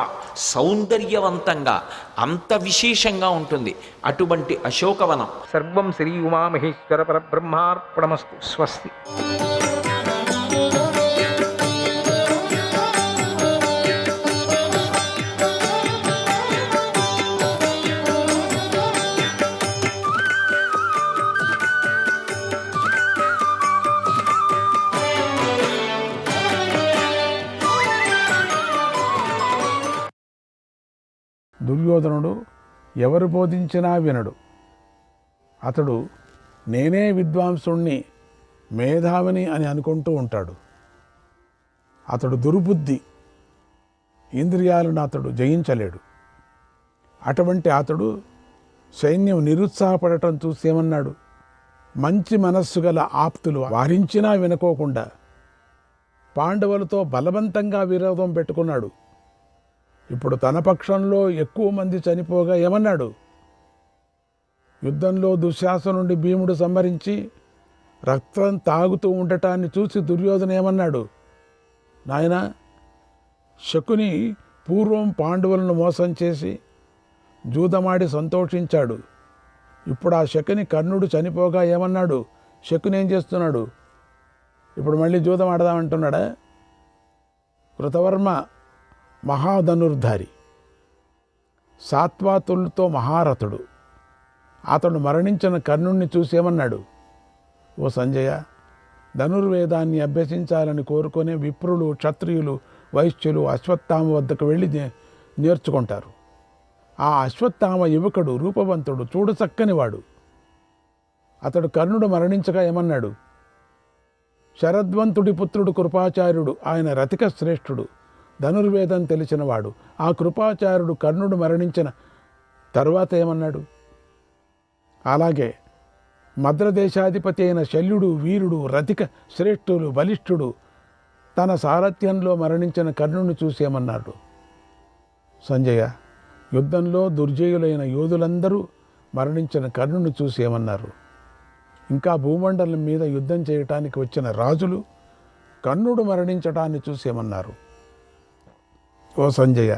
సౌందర్యవంతంగా, అంత విశేషంగా ఉంటుంది. అటువంటి అశోకవనం. సర్వం శ్రీ ఉమామహేశ్వర పరబ్రహ్మార్పణమస్తు. స్వస్తి. దుర్యోధనుడు ఎవరు బోధించినా వినడు. అతడు నేనే విద్వాంసుణ్ణి, మేధావిని అని అనుకుంటూ ఉంటాడు. అతడు దుర్బుద్ధి, ఇంద్రియాలను అతడు జయించలేడు. అటువంటి అతడు సైన్యం నిరుత్సాహపడటం చూసేమన్నాడు. మంచి మనస్సు గల ఆప్తులు వారించినా వినుకోకుండా పాండవులతో బలవంతంగా విరోధం పెట్టుకున్నాడు. ఇప్పుడు తన పక్షంలో ఎక్కువ మంది చనిపోగా ఏమన్నాడు? యుద్ధంలో దుశ్శాసనుడి భీముడు సంహరించి రక్తం తాగుతూ ఉండటాన్ని చూసి దుర్యోధన ఏమన్నాడు? నాయనా, శకుని పూర్వం పాండవులను మోసం చేసి జూదమాడి సంతోషించాడు. ఇప్పుడు ఆ శకుని కర్ణుడు చనిపోగా ఏమన్నాడు? శకుని ఏం చేస్తున్నాడు? ఇప్పుడు మళ్ళీ జూదం ఆడదామంటున్నాడా? కృతవర్మ మహాధనుర్ధారి, సాత్వాతులతో మహారథుడు. అతడు మరణించిన కర్ణుణ్ణి చూసేమన్నాడు? ఓ సంజయ, ధనుర్వేదాన్ని అభ్యసించాలని కోరుకునే విప్రులు, క్షత్రియులు, వైశ్యులు అశ్వత్థామ వద్దకు వెళ్ళి నేర్చుకుంటారు. ఆ అశ్వత్థామ యువకుడు, రూపవంతుడు, చూడచక్కనివాడు. అతడు కర్ణుడు మరణించగా ఏమన్నాడు? శరద్వంతుడి పుత్రుడు కృపాచార్యుడు, ఆయన రతిక శ్రేష్ఠుడు, ధనుర్వేదం తెలిసినవాడు. ఆ కృపాచార్యుడు కర్ణుడు మరణించిన తరువాత ఏమన్నాడు? అలాగే మద్రదేశాధిపతి అయిన శల్యుడు, వీరుడు, రతిక శ్రేష్ఠుడు, బలిష్ఠుడు తన సారథ్యంలో మరణించిన కర్ణుని చూసేమన్నాడు. సంజయ, యుద్ధంలో దుర్జయులైన యోధులందరూ మరణించిన కర్ణుని చూసేమన్నారు. ఇంకా భూమండలం మీద యుద్ధం చేయటానికి వచ్చిన రాజులు కర్ణుడు మరణించటాన్ని చూసేమన్నారు. ఓ సంజయ,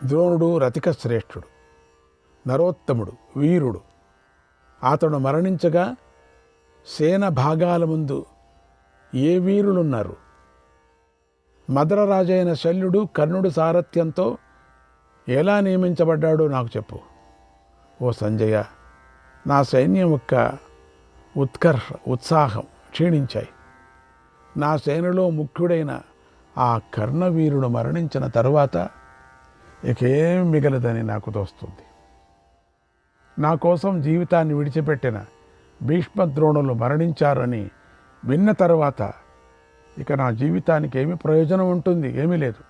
ద్రోణుడు రతిక శ్రేష్ఠుడు, నరోత్తముడు, వీరుడు. అతడు మరణించగా సేన భాగాల ముందు ఏ వీరులున్నారు? మద్రరాజైన శల్యుడు కర్ణుడి సారథ్యంతో ఎలా నియమించబడ్డాడో నాకు చెప్పు. ఓ సంజయ, నా సైన్యం యొక్క ఉత్సాహం క్షీణించాయి. నా సేనలో ముఖ్యుడైన ఆ కర్ణవీరుడు మరణించిన తరువాత ఇకేం మిగలదని నాకు తోస్తుంది. నా కోసం జీవితాన్ని విడిచిపెట్టిన భీష్మద్రోణులు మరణించారని విన్న తరువాత ఇక నా జీవితానికి ఏమి ప్రయోజనం ఉంటుంది? ఏమీ లేదు.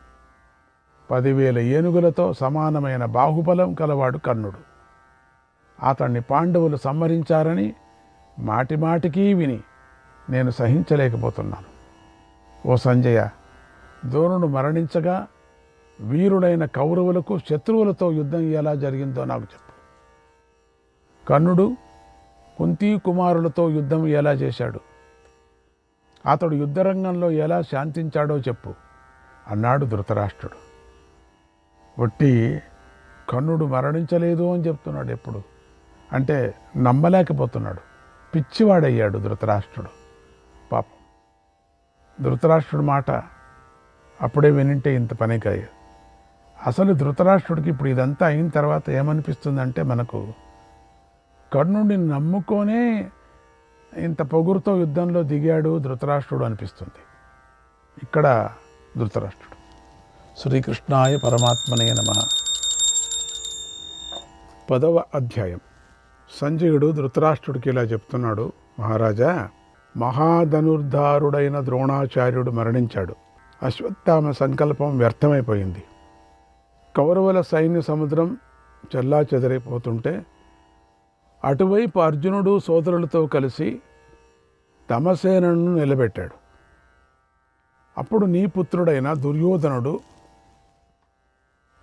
10,000 ఏనుగులతో సమానమైన బాహుబలం కలవాడు కర్ణుడు. అతన్ని పాండవులు సంహరించారని మాటిమాటికి విని నేను సహించలేకపోతున్నాను. ఓ సంజయ, ద్రోణుడు మరణించగా వీరుడైన కౌరవులకు శత్రువులతో యుద్ధం ఎలా జరిగిందో నాకు చెప్పు. కర్ణుడు కుంతీ కుమారులతో యుద్ధం ఎలా చేశాడు? అతడు యుద్ధరంగంలో ఎలా శాంతించాడో చెప్పు అన్నాడు ధృతరాష్ట్రుడు. ఒట్టి కర్ణుడు మరణించలేదు అని చెప్తున్నాడు ఎప్పుడు. అంటే నమ్మలేకపోతున్నాడు. పిచ్చివాడయ్యాడు ధృతరాష్ట్రుడు. పాపం, ధృతరాష్ట్రుడి మాట అప్పుడే వినింటే ఇంత పని కాదు. అసలు ధృతరాష్ట్రుడికి ఇప్పుడు ఇదంతా అయిన తర్వాత ఏమనిపిస్తుందంటే, మనకు కర్ణుడిని నమ్ముకొనే ఇంత పొగురుతో యుద్ధంలో దిగాడు ధృతరాష్ట్రుడు అనిపిస్తుంది. ఇక్కడ ధృతరాష్ట్రుడు. శ్రీకృష్ణాయ పరమాత్మనే నమః. 10వ అధ్యాయం. సంజయుడు ధృతరాష్ట్రుడికి ఇలా చెప్తున్నాడు. మహారాజా, మహాధనుర్ధారుడైన ద్రోణాచార్యుడు మరణించాడు. అశ్వత్థామ సంకల్పం వ్యర్థమైపోయింది. కౌరవుల సైన్య సముద్రం చెల్లాచెదరైపోతుంటే అటువైపు అర్జునుడు సోదరులతో కలిసి తమ సేనను నిలబెట్టాడు. అప్పుడు నీ పుత్రుడైన దుర్యోధనుడు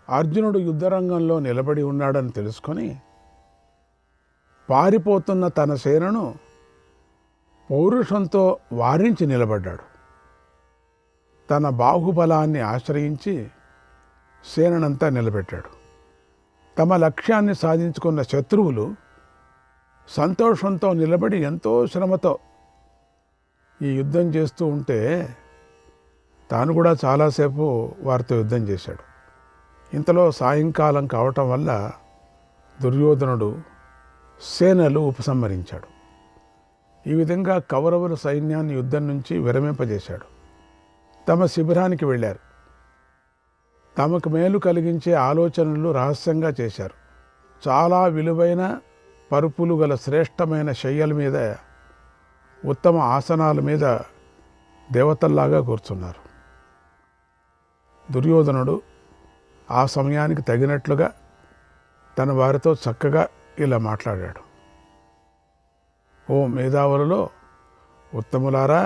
అర్జునుడు యుద్ధరంగంలో నిలబడి ఉన్నాడని తెలుసుకొని పారిపోతున్న తన సేనను పౌరుషంతో వారించి నిలబడ్డాడు. తన బాహుబలాన్ని ఆశ్రయించి సేనంతా నిలబెట్టాడు. తమ లక్ష్యాన్ని సాధించుకున్న శత్రువులు సంతోషంతో నిలబడి ఎంతో శ్రమతో ఈ యుద్ధం చేస్తూ ఉంటే తాను కూడా చాలాసేపు వారితో యుద్ధం చేశాడు. ఇంతలో సాయంకాలం కావటం వల్ల దుర్యోధనుడు సేనలు ఉపసంహరించాడు. ఈ విధంగా కౌరవుల సైన్యాన్ని యుద్ధం నుంచి విరమింపజేశాడు. తమ శిబిరానికి వెళ్ళారు. తమకు మేలు కలిగించే ఆలోచనలు రహస్యంగా చేశారు. చాలా విలువైన పరుపులు గల శ్రేష్టమైన శయ్యల మీద, ఉత్తమ ఆసనాల మీద దేవతల్లాగా కూర్చున్నారు. దుర్యోధనుడు ఆ సమయానికి తగినట్లుగా తన వారితో చక్కగా ఇలా మాట్లాడాడు. ఓ మేధావులలో ఉత్తములారా,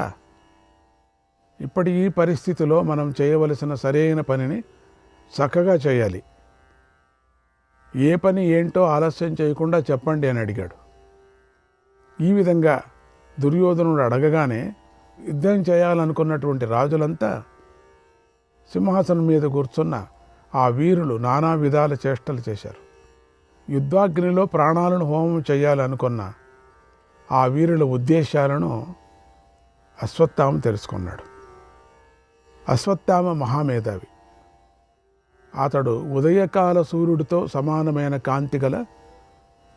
ఇప్పటి ఈ పరిస్థితిలో మనం చేయవలసిన సరైన పనిని చక్కగా చేయాలి. ఏ పని ఏంటో ఆలస్యం చేయకుండా చెప్పండి అని అడిగాడు. ఈ విధంగా దుర్యోధనుడు అడగగానే యుద్ధం చేయాలనుకున్నటువంటి రాజులంతా సింహాసనం మీద కూర్చున్న ఆ వీరులు నానా విధాల చేష్టలు చేశారు. యుద్ధాగ్నిలో ప్రాణాలను హోమం చేయాలనుకున్న ఆ వీరుల ఉద్దేశాలను అశ్వత్థామ తెలుసుకున్నాడు. అశ్వత్థామ మహామేధావి. అతడు ఉదయకాల సూర్యుడితో సమానమైన కాంతి గల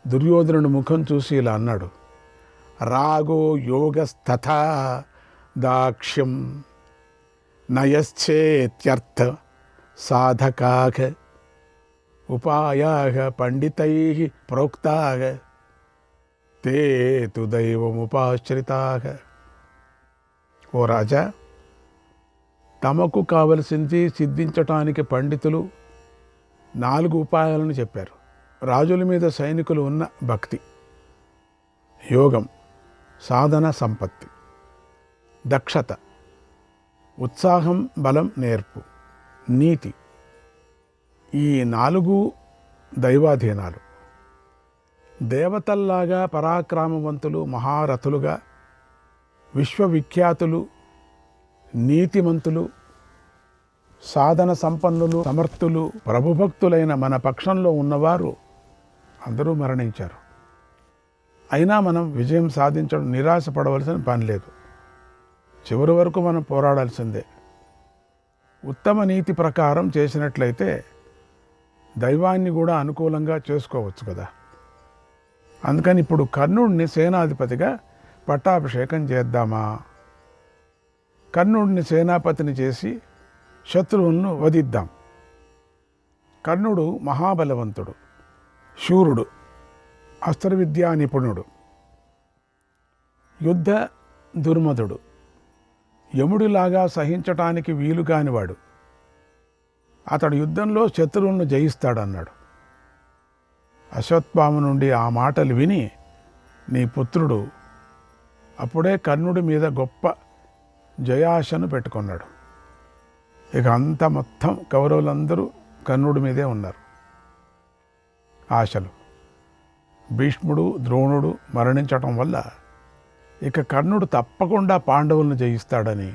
దుర్యోధనుడి ముఖం చూసి ఇలా అన్నాడు. రాగో యోగస్తథా దాక్ష్యం నయశ్చేత్యర్థ సాధకాః ఉపాయాః పండితైః ప్రోక్తాః తే తు దైవముపాశ్రితాః. ఓ రాజా, తమకు కావలసింది సిద్ధించటానికి పండితులు 4 ఉపాయాలను చెప్పారు. రాజుల మీద సైనికులు ఉన్న భక్తి, యోగం, సాధన సంపత్తి, దక్షత, ఉత్సాహం, బలం, నేర్పు, నీతి. ఈ 4 దైవాధీనాలు. దేవతల్లాగా పరాక్రమవంతులు, మహారథులుగా, విశ్వవిఖ్యాతులు, నీతిమంతులు, సాధన సంపన్నులు, సమర్థులు, ప్రభుభక్తులైన మన పక్షంలో ఉన్నవారు అందరూ మరణించారు. అయినా మనం విజయం సాధించడం నిరాశపడవలసిన పని లేదు. చివరి వరకు మనం పోరాడాల్సిందే. ఉత్తమ నీతి ప్రకారం చేసినట్లయితే దైవాన్ని కూడా అనుకూలంగా చేసుకోవచ్చు కదా. అందుకని ఇప్పుడు కర్ణుడిని సేనాధిపతిగా పట్టాభిషేకం చేద్దామా? కర్ణుడిని సేనాపతిని చేసి శత్రువులను వధిద్దాం. కర్ణుడు మహాబలవంతుడు, శూరుడు, అస్త్రవిద్యా నిపుణుడు, యుద్ధ దుర్మధుడు, యముడిలాగా సహించటానికి వీలు కానివాడు. అతడు యుద్ధంలో శత్రువులను జయిస్తాడన్నాడు. అశ్వత్థామ నుండి ఆ మాటలు విని నీ పుత్రుడు అప్పుడే కర్ణుడి మీద గొప్ప జయాశను పెట్టుకున్నాడు. ఇక అంతా మొత్తం కౌరవులందరూ కర్ణుడి మీదే ఉన్నారు ఆశలు. భీష్ముడు, ద్రోణుడు మరణించటం వల్ల ఇక కర్ణుడు తప్పకుండా పాండవులను జయిస్తాడని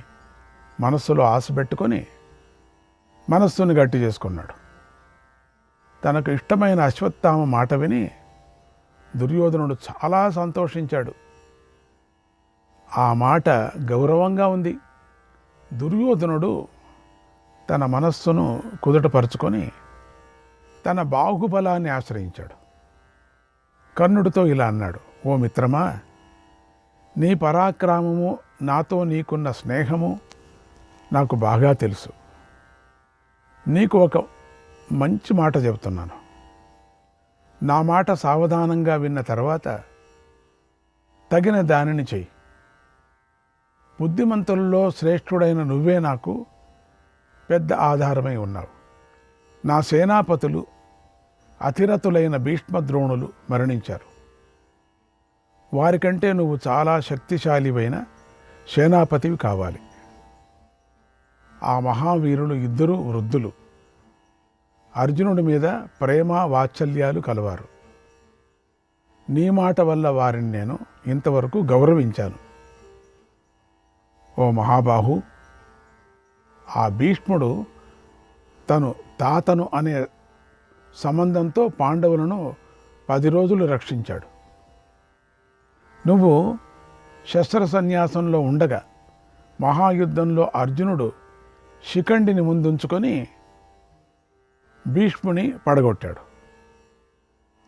మనస్సులో ఆశ పెట్టుకొని మనస్సును గట్టి చేసుకున్నాడు. తనకు ఇష్టమైన అశ్వత్థామ మాట విని దుర్యోధనుడు చాలా సంతోషించాడు. ఆ మాట గౌరవంగా ఉంది. దుర్యోధనుడు తన మనస్సును కుదుటపరుచుకొని తన బాహుబలాన్ని ఆశ్రయించాడు. కర్ణుడితో ఇలా అన్నాడు. ఓ మిత్రమా, నీ పరాక్రమము, నాతో నీకున్న స్నేహము నాకు బాగా తెలుసు. నీకు ఒక మంచి మాట చెబుతున్నాను. నా మాట సావధానంగా విన్న తర్వాత తగిన దానిని చెయ్యి. బుద్ధిమంతులలో శ్రేష్ఠుడైన నువ్వే నాకు పెద్ద ఆధారమై ఉన్నావు. నా సేనాపతులు అతిరతులైన భీష్మద్రోణులు మరణించారు. వారికంటే నువ్వు చాలా శక్తిశాలివైన సేనాపతివి కావాలి. ఆ మహావీరులు ఇద్దరూ వృద్ధులు. అర్జునుడి మీద ప్రేమ వాత్సల్యాలు కలవారు. నీ మాట వల్ల వారిని నేను ఇంతవరకు గౌరవించాను. ఓ మహాబాహు, ఆ భీష్ముడు తను తాతను అనే సంబంధంతో పాండవులను 10 రోజులు రక్షించాడు. నువ్వు శస్త్ర సన్యాసంలో ఉండగా మహాయుద్ధంలో అర్జునుడు శిఖండిని ముందుంచుకొని భీష్ముని పడగొట్టాడు.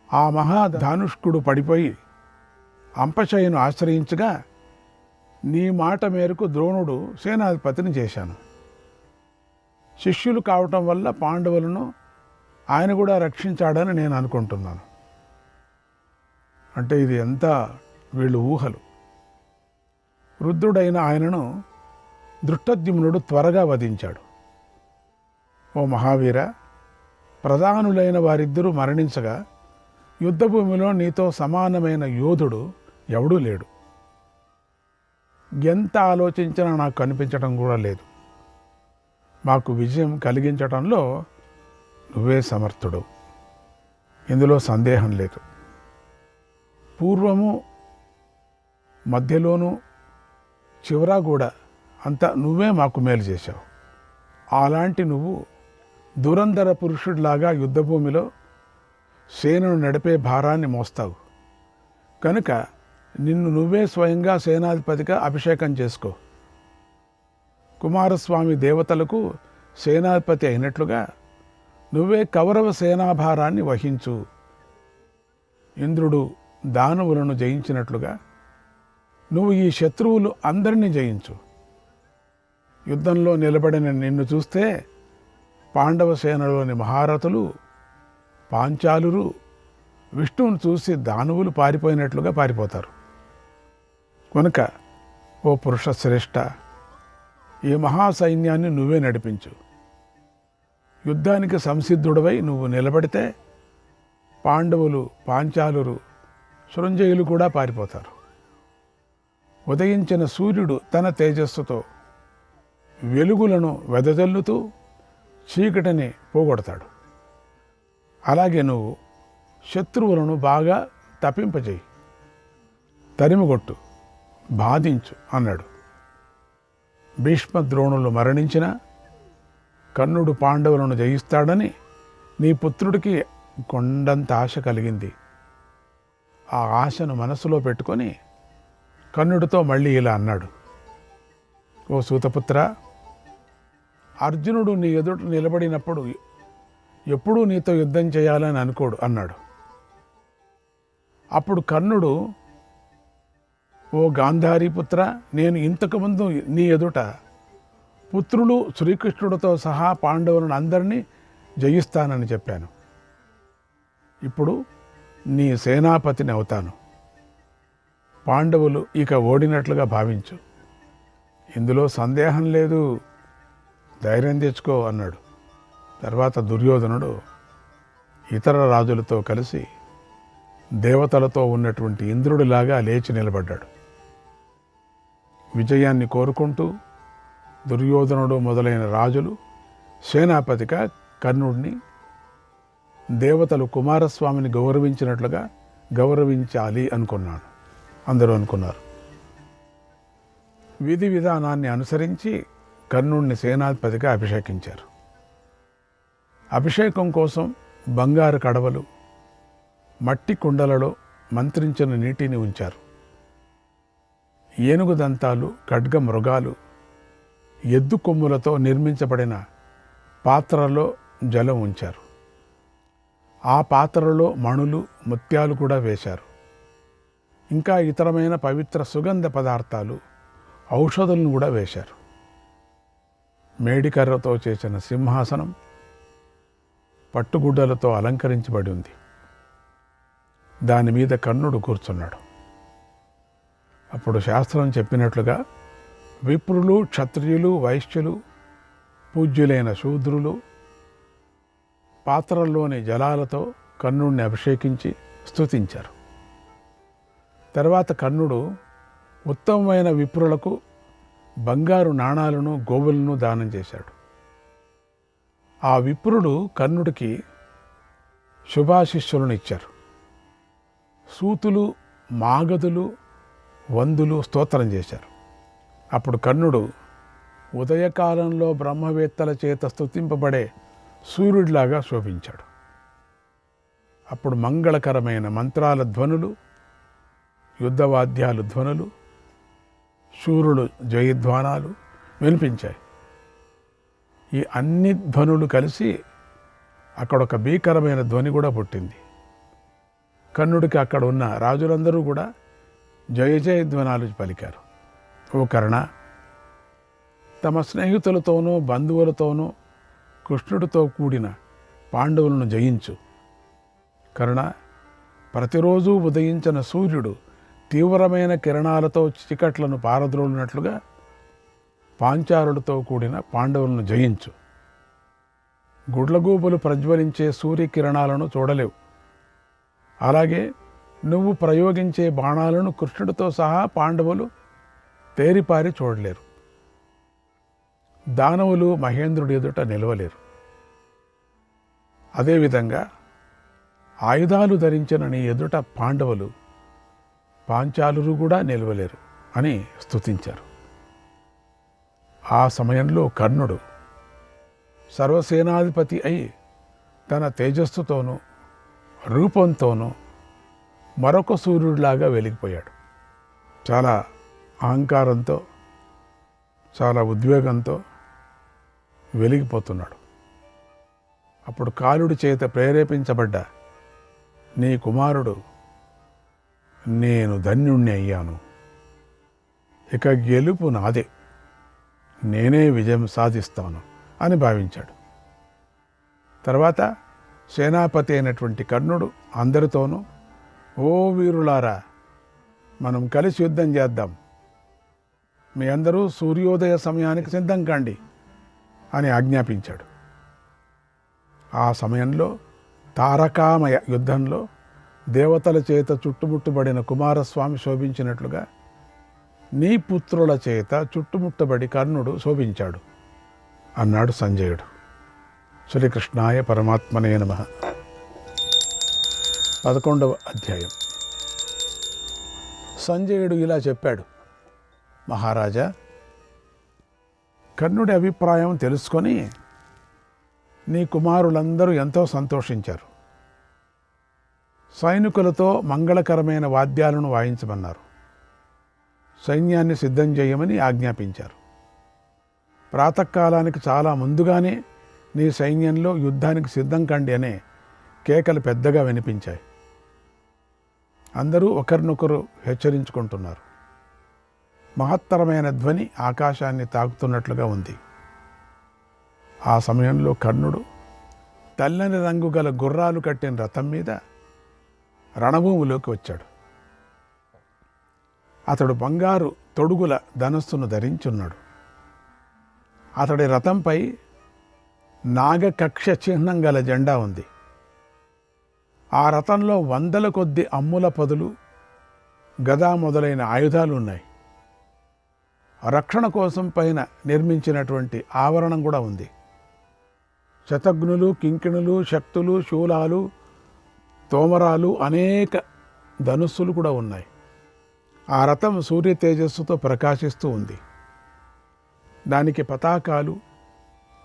ఆ మహాధానుష్కుడు పడిపోయి అంపశయ్యను ఆశ్రయించగా నీ మాట మేరకు ద్రోణుడు సేనాధిపతిని చేశాను. శిష్యులు కావటం వల్ల పాండవులను ఆయన కూడా రక్షించాడని నేను అనుకుంటున్నాను. అంటే ఇది ఎంత వీళ్ళు ఊహలు. వృద్ధుడైన ఆయనను దృష్టద్యుమ్నుడు త్వరగా వధించాడు. ఓ మహావీర, ప్రధానులైన వారిద్దరూ మరణించగా యుద్ధభూమిలో నీతో సమానమైన యోధుడు ఎవడూ లేడు. ఎంత ఆలోచించినా నాకు కనిపించడం కూడా లేదు. మాకు విజయం కలిగించడంలో నువ్వే సమర్థుడు, ఇందులో సందేహం లేదు. పూర్వము, మధ్యలోనూ, చివరా కూడా అంతా నువ్వే మాకు మేలు చేశావు. అలాంటి నువ్వు దురంధర పురుషుడిలాగా యుద్ధభూమిలో సేనను నడిపే భారాన్ని మోస్తావు. కనుక నిన్ను నువ్వే స్వయంగా సేనాధిపతిగా అభిషేకం చేసుకో. కుమారస్వామి దేవతలకు సేనాధిపతి అయినట్లుగా నువ్వే కౌరవ సేనాభారాన్ని వహించు. ఇంద్రుడు దానవులను జయించినట్లుగా నువ్వు ఈ శత్రువులు అందరినీ జయించు. యుద్ధంలో నిలబడిన నిన్ను చూస్తే పాండవ సేనలోని మహారథులు, పాంచాలురు విష్ణువును చూసి దానవులు పారిపోయినట్లుగా పారిపోతారు. కనుక ఓ పురుష శ్రేష్ఠ, ఈ మహాసైన్యాన్ని నువ్వే నడిపించు. యుద్ధానికి సంసిద్ధుడవై నువ్వు నిలబడితే పాండవులు, పాంచాలురు, శృంజయులు కూడా పారిపోతారు. ఉదయించిన సూర్యుడు తన తేజస్సుతో వెలుగులను వెదజల్లుతూ చీకటిని పోగొడతాడు. అలాగే నువ్వు శత్రువులను బాగా తప్పింపజేయి, తరిమిగొట్టు, బాధించు అన్నాడు. భీష్మద్రోణులు మరణించిన కర్ణుడు పాండవులను జయిస్తాడని నీ పుత్రుడికి కొండంత ఆశ కలిగింది. ఆ ఆశను మనసులో పెట్టుకొని కర్ణుడితో మళ్ళీ ఇలా అన్నాడు. ఓ సూతపుత్ర, అర్జునుడు నీ ఎదుట నిలబడినప్పుడు ఎప్పుడూ నీతో యుద్ధం చేయాలని అనుకోడు అన్నాడు. అప్పుడు కర్ణుడు, ఓ గాంధారీపుత్ర, నేను ఇంతకుముందు నీ ఎదుట పుత్రులు శ్రీకృష్ణుడితో సహా పాండవులను అందరినీ జయిస్తానని చెప్పాను. ఇప్పుడు నీ సేనాపతిని అవుతాను. పాండవులు ఇక ఓడినట్లుగా భావించు, ఇందులో సందేహం లేదు, ధైర్యం తెచ్చుకో అన్నాడు. తర్వాత దుర్యోధనుడు ఇతర రాజులతో కలిసి దేవతలతో ఉన్నటువంటి ఇంద్రుడిలాగా లేచి నిలబడ్డాడు. విజయాన్ని కోరుకుంటూ దుర్యోధనుడు మొదలైన రాజులు సేనాపతిగా కర్ణుడిని దేవతలు కుమారస్వామిని గౌరవించినట్లుగా గౌరవించాలి అనుకున్నాను. అందరూ అనుకున్నారు. విధి విధానాన్ని అనుసరించి కర్ణుడిని సేనాధిపతిగా అభిషేకించారు. అభిషేకం కోసం బంగారు కడవలు, మట్టి కుండలలో మంత్రించిన నీటిని ఉంచారు. ఏనుగు దంతాలు, ఖడ్గ మృగాలు, ఎద్దు కొమ్ములతో నిర్మించబడిన పాత్రలో జలం ఉంచారు. ఆ పాత్రలో మణులు, ముత్యాలు కూడా వేశారు. ఇంకా ఇతరమైన పవిత్ర సుగంధ పదార్థాలు, ఔషధులను కూడా వేశారు. మేడికర్రతో చేసిన సింహాసనం పట్టుగుడ్డలతో అలంకరించబడి ఉంది. దాని మీద కర్ణుడు కూర్చున్నాడు. అప్పుడు శాస్త్రం చెప్పినట్లుగా విప్రులు, క్షత్రియులు, వైశ్యులు, పూజ్యులైన శూద్రులు పాత్రల్లోని జలాలతో కర్ణుడిని అభిషేకించి స్తుతించారు. తర్వాత కర్ణుడు ఉత్తమమైన విప్రులకు బంగారు నాణాలను గోవులను దానం చేశాడు. ఆ విప్రుడు కర్ణుడికి శుభాశిష్యులను ఇచ్చారు. సూతులు, మాగధులు, వందులు స్తోత్రం చేశారు. అప్పుడు కర్ణుడు ఉదయకాలంలో బ్రహ్మవేత్తల చేత స్తుతింపబడే సూర్యుడిలాగా శోభించాడు. అప్పుడు మంగళకరమైన మంత్రాల ధ్వనులు, యుద్ధవాద్యాలు ధ్వనులు, శూరులు జయధ్వానాలు వినిపించాయి. ఈ అన్ని ధ్వనులు కలిసి అక్కడ ఒక భీకరమైన ధ్వని కూడా పుట్టింది. కర్ణుడికి అక్కడ ఉన్న రాజులందరూ కూడా జయ జయధ్వనాలు పలికారు. ఓ కర్ణ, తమ స్నేహితులతోనూ బంధువులతోనూ కృష్ణుడితో కూడిన పాండవులను జయించు. కర్ణ, ప్రతిరోజు ఉదయించిన సూర్యుడు తీవ్రమైన కిరణాలతో చీకట్లను పారద్రోలినట్లుగా పాంచారులతో కూడిన పాండవులను జయించు. గుడ్లగూబులు ప్రజ్వలించే సూర్యకిరణాలను చూడలేవు. అలాగే నువ్వు ప్రయోగించే బాణాలను కృష్ణుడితో సహా పాండవులు తేరిపారి చూడలేరు. దానవులు మహేంద్రుడి ఎదుట నిలవలేరు. అదేవిధంగా ఆయుధాలు ధరించిన నీ ఎదుట పాండవులు, పాంచాలురు కూడా నిలవలేరు అని స్తుతించారు. ఆ సమయంలో కర్ణుడు సర్వసేనాధిపతి అయి తన తేజస్సుతోనూ రూపంతోనూ మరొక సూర్యుడిలాగా వెలిగిపోయాడు. చాలా అహంకారంతో, చాలా ఉద్వేగంతో వెలిగిపోతున్నాడు. అప్పుడు కాలుడి చేత ప్రేరేపించబడ్డ నీ కుమారుడు, నేను ధన్యుణ్ణి అయ్యాను, ఇక గెలుపు నాదే, నేనే విజయం సాధిస్తాను అని భావించాడు. తర్వాత సేనాపతి అయినటువంటి కర్ణుడు అందరితోనూ, ఓ వీరులారా, మనం కలిసి యుద్ధం చేద్దాం, మీ అందరూ సూర్యోదయ సమయానికి సిద్ధం కాండి అని ఆజ్ఞాపించాడు. ఆ సమయంలో తారకామయ యుద్ధంలో దేవతల చేత చుట్టుముట్టబడిన కుమారస్వామి శోభించినట్లుగా నీ పుత్రుల చేత చుట్టుముట్టబడి కర్ణుడు శోభించాడు అన్నాడు సంజయుడు. శ్రీకృష్ణాయ పరమాత్మనే నమః. 11వ అధ్యాయం. సంజయుడు ఇలా చెప్పాడు, మహారాజా, కర్ణుడి అభిప్రాయం తెలుసుకొని నీ కుమారులందరూ ఎంతో సంతోషించారు. సైనికులతో మంగళకరమైన వాద్యాలను వాయించమన్నారు. సైన్యాన్ని సిద్ధం చేయమని ఆజ్ఞాపించారు. ప్రాతకాలానికి చాలా ముందుగానే నీ సైన్యంలో యుద్ధానికి సిద్ధం కండి అనే కేకలు పెద్దగా వినిపించాయి. అందరూ ఒకరినొకరు హెచ్చరించుకుంటున్నారు. మహత్తరమైన ధ్వని ఆకాశాన్ని తాకుతున్నట్లుగా ఉంది. ఆ సమయంలో కర్ణుడు తెల్లని రంగు గల గుర్రాలు కట్టిన రథం మీద రణభూమిలోకి వచ్చాడు. అతడు బంగారు తొడుగుల ధనస్సును ధరించున్నాడు. అతడి రథంపై నాగకక్ష చిహ్నం గల జెండా ఉంది. ఆ రథంలో 100 కొద్ది అమ్ముల పదులు, గదా మొదలైన ఆయుధాలు ఉన్నాయి. రక్షణ కోసం పైన నిర్మించినటువంటి ఆవరణం కూడా ఉంది. శతఘ్నులు, కింకిణులు, శక్తులు, శూలాలు, తోమరాలు, అనేక ధనుస్సులు కూడా ఉన్నాయి. ఆ రథం సూర్య తేజస్సుతో ప్రకాశిస్తూ ఉంది. దానికి పతాకాలు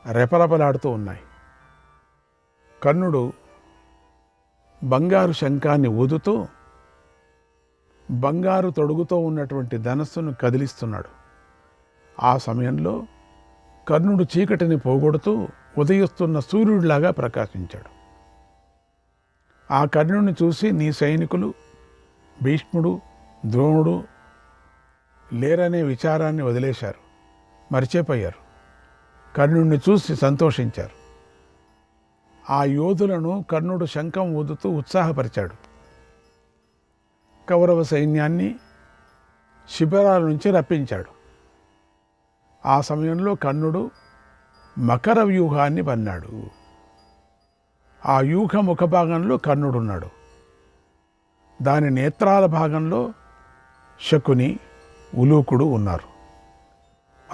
రెపరెపలాడుతూ ఉన్నాయి. కర్ణుడు బంగారు శంఖాన్ని ఊదుతూ బంగారు తొడుగుతో ఉన్నటువంటి ధనస్సును కదిలిస్తున్నాడు. ఆ సమయంలో కర్ణుడు చీకటిని పోగొడుతూ ఉదయిస్తున్న సూర్యుడిలాగా ప్రకాశించాడు. ఆ కర్ణుడిని చూసి నీ సైనికులు భీష్ముడు, ద్రోణుడు లేరనే విచారాన్ని వదిలేశారు, మరిచిపోయారు. కర్ణుడిని చూసి సంతోషించారు. ఆ యోధులను కర్ణుడు శంఖం ఊదుతూ ఉత్సాహపరిచాడు. కౌరవ సైన్యాన్ని శిబిరాల నుంచి రప్పించాడు. ఆ సమయంలో కర్ణుడు మకర వ్యూహాన్ని పన్నాడు. ఆ యూహ ముఖ భాగంలో కర్ణుడున్నాడు. దాని నేత్రాల భాగంలో శకుని, ఉలూకుడు ఉన్నారు.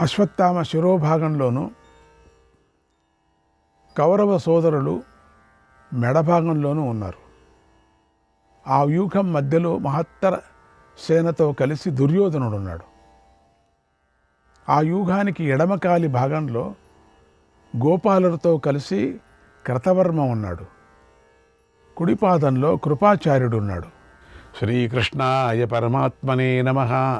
అశ్వత్థామ శిరోభాగంలోనూ కౌరవ సోదరులు మెడభాగంలోనూ ఉన్నారు. ఆ వ్యూహం మధ్యలో మహత్తర సేనతో కలిసి దుర్యోధనుడున్నాడు. ఆ వ్యూహానికి ఎడమకాలి భాగంలో గోపాలులతో కలిసి కృతవర్మ ఉన్నాడు. కుడిపాదంలో కృపాచార్యుడున్నాడు. శ్రీకృష్ణాయ పరమాత్మనే నమః.